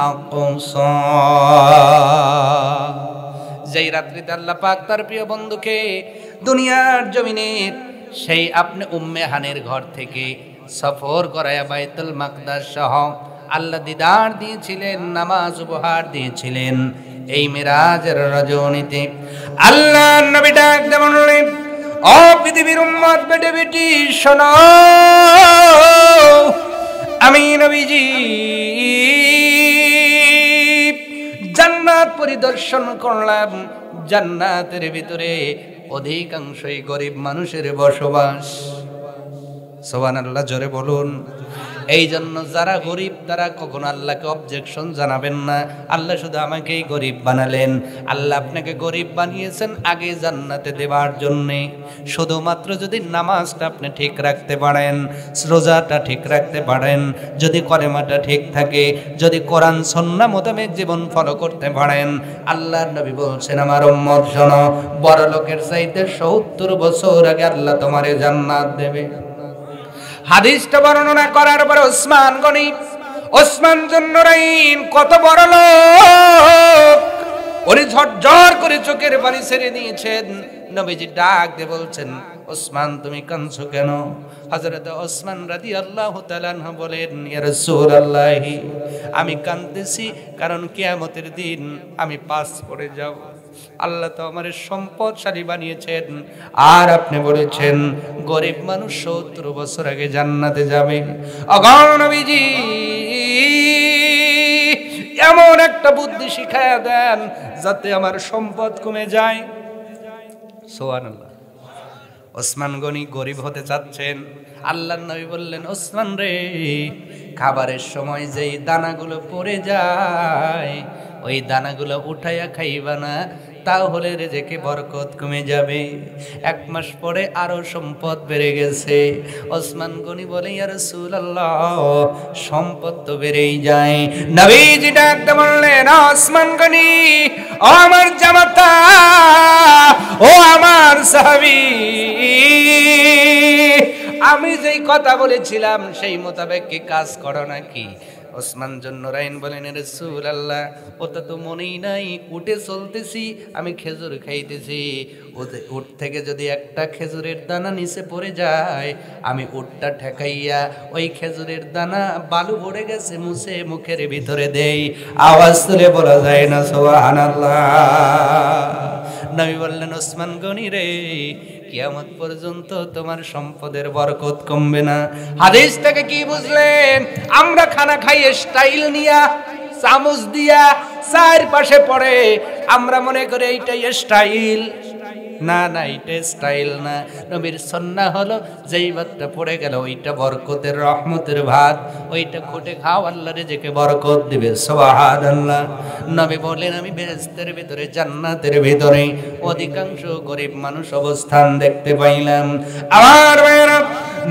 Speaker 1: আকসা। যেই রাত্রিতে আল্লাহ পাক তার প্রিয় বন্ধুকে দুনিয়ার জমিনের সেই আপনি উম্মে হানের ঘর থেকে সফর করায়া বাইতুল মাকদাস সহ আল্লাহ দিদার দিয়েছিলেন, নামাজ উপহার দিয়েছিলেন। এই মিরাজের রজনীতে আল্লাহ নবী ডাক দিয়ে বললেন, ও পৃথিবীর উম্মত বেটে বেটি শোনো, আমি নবীজি জান্নাত পরিদর্শন করলাম। জান্নাতের ভিতরে অধিকাংশই গরিব মানুষের বসবাস। সুবহানাল্লাহ, জোরে বলুন। এই জন্য যারা গরিব তারা কখনো আল্লাহকে অবজেকশন জানাবেন না। আল্লাহ শুধু আমাকেই গরিব বানালেন। আল্লাহ আপনাকে গরিব বানিয়েছেন আগে জান্নাতে দেওয়ার জন্যে। শুধুমাত্র যদি নামাজটা আপনি ঠিক রাখতে পারেন, রোজাটা ঠিক রাখতে পারেন, যদি কলেমাটা ঠিক থাকে, যদি কোরআন সুন্নাহ মোতাবেক জীবন ফলো করতে পারেন, আল্লাহর নবী বলছেন, আমার উম্মত শোনো, বড় লোকের চাইতে 70 বছর আগে আল্লাহ তোমারে জান্নাত দেবে। হাদিসটা বর্ণনা করার পরে ওসমান জুন্নুরাইন কত বড় লোক, উনি ঝরঝর করে চোখের পানি ছেড়ে দিয়েছেন। নবীজি ডাক দিয়ে বলছেন, ওসমান তুমি কাঁদছো কেন? হযরত ওসমান রাদিয়াল্লাহু তাআলা আনহু বলেন, ইয়া রাসূলুল্লাহ, আমি কাঁদতেছি কারণ কিয়ামতের দিন আমি পাস করে যাব। আল্লাহ তো আমারে সম্পদশালী বানিয়েছেন, আর আপনি বলেছেন গরিব মানুষ 70 বছর আগে জান্নাতে যাবে। অগণ নবীজি এমন একটা বুদ্ধি শিখায়া দেন যাতে আমার সম্পদ কমে যায়। সুবহানাল্লাহ। ওসমান গনি গরিব হতে চাচ্ছেন। আল্লাহর নবী বললেন, ওসমান রে, খাবারের সময় যেই দানাগুলো পড়ে যায় ওই দানাগুলো উঠাইয়া খাইবা না, তাহলে রেজেকে বরকত কমে যাবে। 1 মাস পরে আরো সম্পদ বেড়ে গেছে। ওসমান গনি বলে, ইয়া রাসূলুল্লাহ, সম্পদ তো বেড়েই যায়। নবীজি ডাকতে বললেন, ওসমান গনি, ও আমার জামাতা, ও আমার সাহাবী, আমি যেই কথা বলেছিলাম সেই মোতাবেক কি কাজ করো নাকি? ওসমান জুন্নুরাইন বলেন, রাসূলুল্লাহ, ওটা তো মনেই নাই, উঠে চলতেছি, আমি খেজুর খাইতেছি, উট থেকে যদি একটা খেজুরের দানা নিচে পড়ে যায়, আমি উটটা ঠেকাইয়া ওই খেজুরের দানা বালু ভরে গেছে মুছে মুখের ভিতরে দেই, আওয়াজ তুলে বলা যায় না সুবহানাল্লাহ। নবী বললেন, ওসমান গনি রে, কিয়ামত পর্যন্ত তোমার সম্পদের বরকত কমবে না। হাদিস থেকে কি বুঝলেন? আমরা খানা খাই স্টাইল নিয়া, চামচ দিয়া চারপাশে পড়ে, আমরা মনে করি এইটাই স্টাইল। না না, এটা স্টাইল না। নবীর সুন্নাহ হলো যেই ভাতটা পড়ে গেল ওইটা বরকতের রহমতের ভাত, ওইটা খুঁটে খাও, আল্লাহ রেজেকে বরকত দিবে। সুবহানাল্লাহ। নবী বলেন, আমি বেহেশতের ভিতরে, জান্নাতের ভিতরে অধিকাংশ গরিব মানুষ অবস্থান দেখতে পাইলাম। আমার ভাইরা,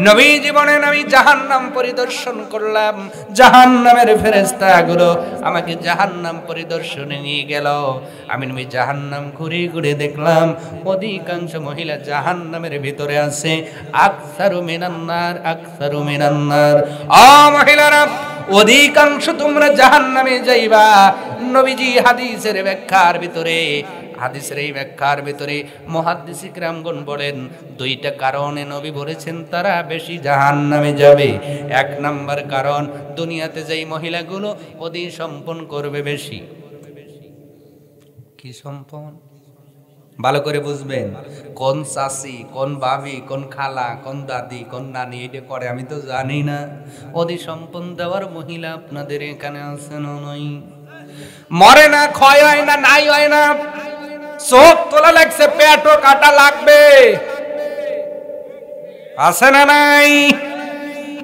Speaker 1: নবী জীবনে আমি জাহান্নাম পরিদর্শন করলাম। জাহান্নামের ফেরেশতাগুলো আমাকে জাহান্নাম পরিদর্শনে নিয়ে গেল। আমি নবী জাহান্নাম ঘুরে ঘুরে দেখলাম অধিকাংশ মহিলা জাহান্নামের ভিতরে আছে। আকসারু মিনান্নার, আকসারু মিনান্নার। ও মহিলারা, অধিকাংশ তোমরা জাহান্নামে যাইবা। নবীজি হাদিসের এই ব্যাখ্যার ভিতরে মুহাদ্দিস ইকরামগণ বলেন, 2টা কারণে নবী বলেছেন তারা বেশি জাহান্নামে যাবে। 1 নাম্বার কারণ, দুনিয়াতে যেই মহিলাগুলো অধি সম্পন্ন করবে বেশি। কি সম্পন্ন? ভালো করে বুঝবেন। কোন চাচি, কোন ভাবি, কোন খালা, কোন দাদি, কোন নানি এটা করে আমি তো জানি না। অধি সম্পন্ন দেওয়ার মহিলা আপনাদের এখানে আছে না? নয়, মরে না, ক্ষয় হয় না, নাই হয় না, চোখ তোলা লাগছে, পেটও কাটা লাগবে, আছে না নাই?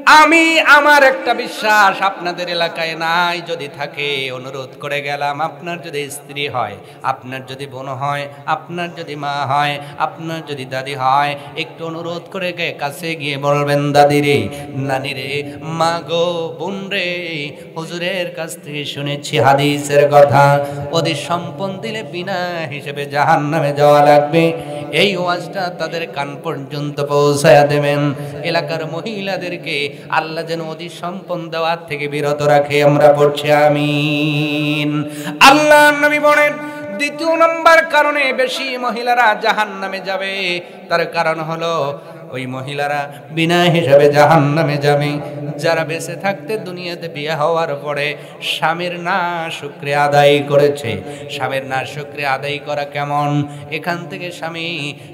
Speaker 1: আমি আমার একটা বিশ্বাস আপনাদের এলাকায় নাই, যদি থাকে অনুরোধ করে গেলাম, আপনার যদি স্ত্রী হয়, আপনার যদি বোন হয়, আপনার যদি মা হয়, আপনার যদি দাদি হয়, একটু অনুরোধ করে কাছে গিয়ে বলবেন, দাদি রে, নানি রে, মা গো, বোন রে, হুজুরের কাছ থেকে শুনেছি হাদিসের কথা, ওদের সম্পদ দিলে বিনা হিসেবে জাহান্নামে যাওয়া লাগবে। এই ওয়াজটা তাদের কান পর্যন্ত পৌঁছায়া দেবেন। এলাকার মহিলাদেরকে আল্লাহ যেন ওদের সম্পদ দেওয়ার থেকে বিরত রাখে। আমরা পড়ছি আমিন। আল্লাহ নবী বলেন, দ্বিতীয় নম্বর কারণে বেশি মহিলারা জাহান্নামে যাবে, তার কারণ হলো ওই মহিলারা বিনা হিসাবে জাহান্নামে যাবে যারা বেঁচে থাকতে দুনিয়াতে বিয়ে হওয়ার পরে স্বামীর না শুকরিয়া আদায় করেছে। স্বামীর না শুকরিয়া আদায় করা কেমন? এখান থেকে স্বামী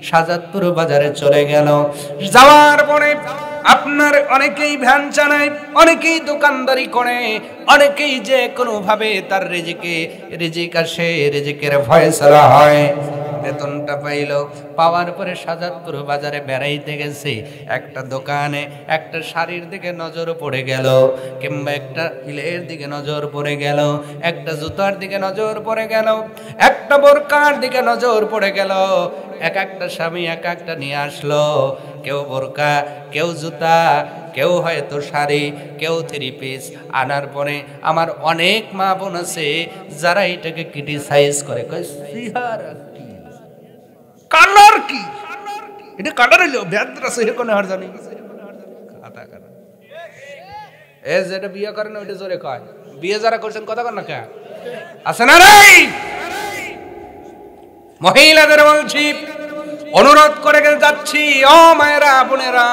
Speaker 1: সাজাদপুর বাজারে চলে গেল, যাওয়ার পরে আপনার অনেকেই ভ্যান চালায়, অনেকেই দোকানদারি করে, অনেকেই যে কোনো ভাবে তার রিজিক আসে, রিজিকের ফয়সালা হয়। বেতনটা পাইল, পাওয়ার পরে সাজাদপুর বাজারে বেড়াইতে গেছে, একটা দোকানে একটা শাড়ির দিকে নজর পড়ে গেল, কিংবা একটা হিলের দিকে নজর পড়ে গেল, একটা জুতার দিকে নজর পড়ে গেল, একটা বোরকার দিকে নজর পড়ে গেল। এক একটা স্বামী এক একটা নিয়ে আসলো, কেউ বোরকা, কেউ জুতা, কেউ হয়তো শাড়ি, কেউ থ্রি পিস আনার পরে আমার অনেক মা বোন আছে যারা এটাকে ক্রিটিসাইজ করে, কালার কি এটা, কালার হইলো ভেদ্রা সে কোন হার জানি খাতা কাটা এ যেটা বিয়ে করে না ওইটা জোরে কয়, বিয়ে যারা করছেন কথা কর না কে আছে না রে? মহিলাদের বলছি, অনুরোধ করে যাচ্ছি, ও মায়েরা বোনেরা,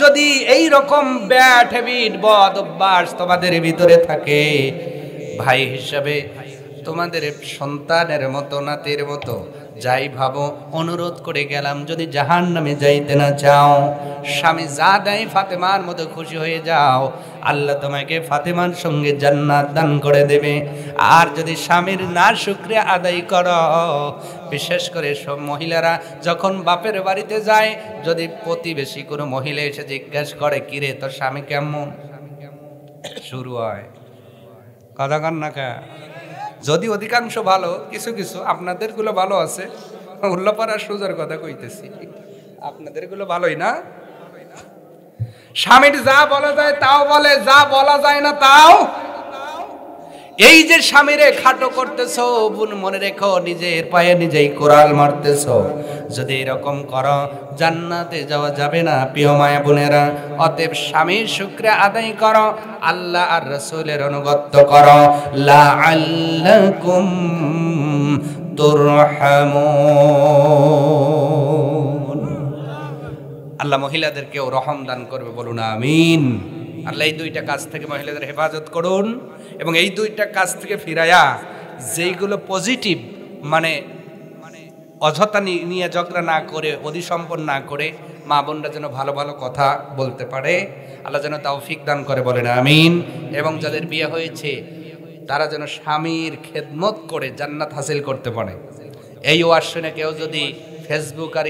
Speaker 1: যদি এই রকম ব্যাড হ্যাবিট, বদ অভ্যাস তোমাদের ভিতরে থাকে, ভাই হিসাবে তোমাদের সন্তানের মতো, নাতির মতো যাই ভাবো, অনুরোধ করে গেলাম, যদি জাহান্নামে যাইতে না চাও, স্বামী যা দেয় ফাতেমার মতো খুশি হয়ে যাও, আল্লাহ তোমাকে ফাতেমার সঙ্গে জান্নাত দান করে দেবে। আর যদি স্বামীর না শুকরিয়া আদায় করো, বিশেষ করে সব মহিলারা যখন বাপের বাড়িতে যায়, যদি প্রতিবেশী কোনো মহিলা এসে জিজ্ঞাসা করে, কিরে তোর স্বামী কেমন, শুরু হয় কথা কান না কা। যদি অধিকাংশ ভালো, কিছু কিছু আপনাদের গুলো ভালো আছে, উল্লাপাড়ার সুজার কথা কইতেছি, আপনাদের গুলো ভালোই না। স্বামীর যা বলা যায় তাও বলে, যা বলা যায় না তাও। এই যে স্বামীরে খাটো করতেছো, বোন মনে রেখো, নিজের পায়ে নিজেই কোরাল মারতেছো। যদি এরকম করো, জান্নাতে যাওয়া যাবে না প্রিয় মায়া বোনেরা। অতএব স্বামীর শুকরিয়া আদায় করো, আল্লাহ আর রাসূলের অনুগত্য করো, লাআল্লাকুম তুরহামুন। আল্লাহ মহিলাদেরকেও রহম দান করবে, বলুন আমিন। আল্লাহ এই দুইটা কাজ থেকে মহিলাদের হেফাজত করুন, এবং এই দুইটা কাজ থেকে ফিরায়া যেইগুলো পজিটিভ, মানে অযথা নিয়ে ঝগড়া না করে, অধিসম্পন্ন না করে, মা বোনরা যেন ভালো ভালো কথা বলতে পারে, আল্লাহ যেন তৌফিক দান করে, বলেন আমিন। এবং যাদের বিয়ে হয়েছে তারা যেন স্বামীর খেদমত করে জান্নাত হাসিল করতে পারে। এই ওয়াজ শুনে কেউ যদি ফেসবুক আর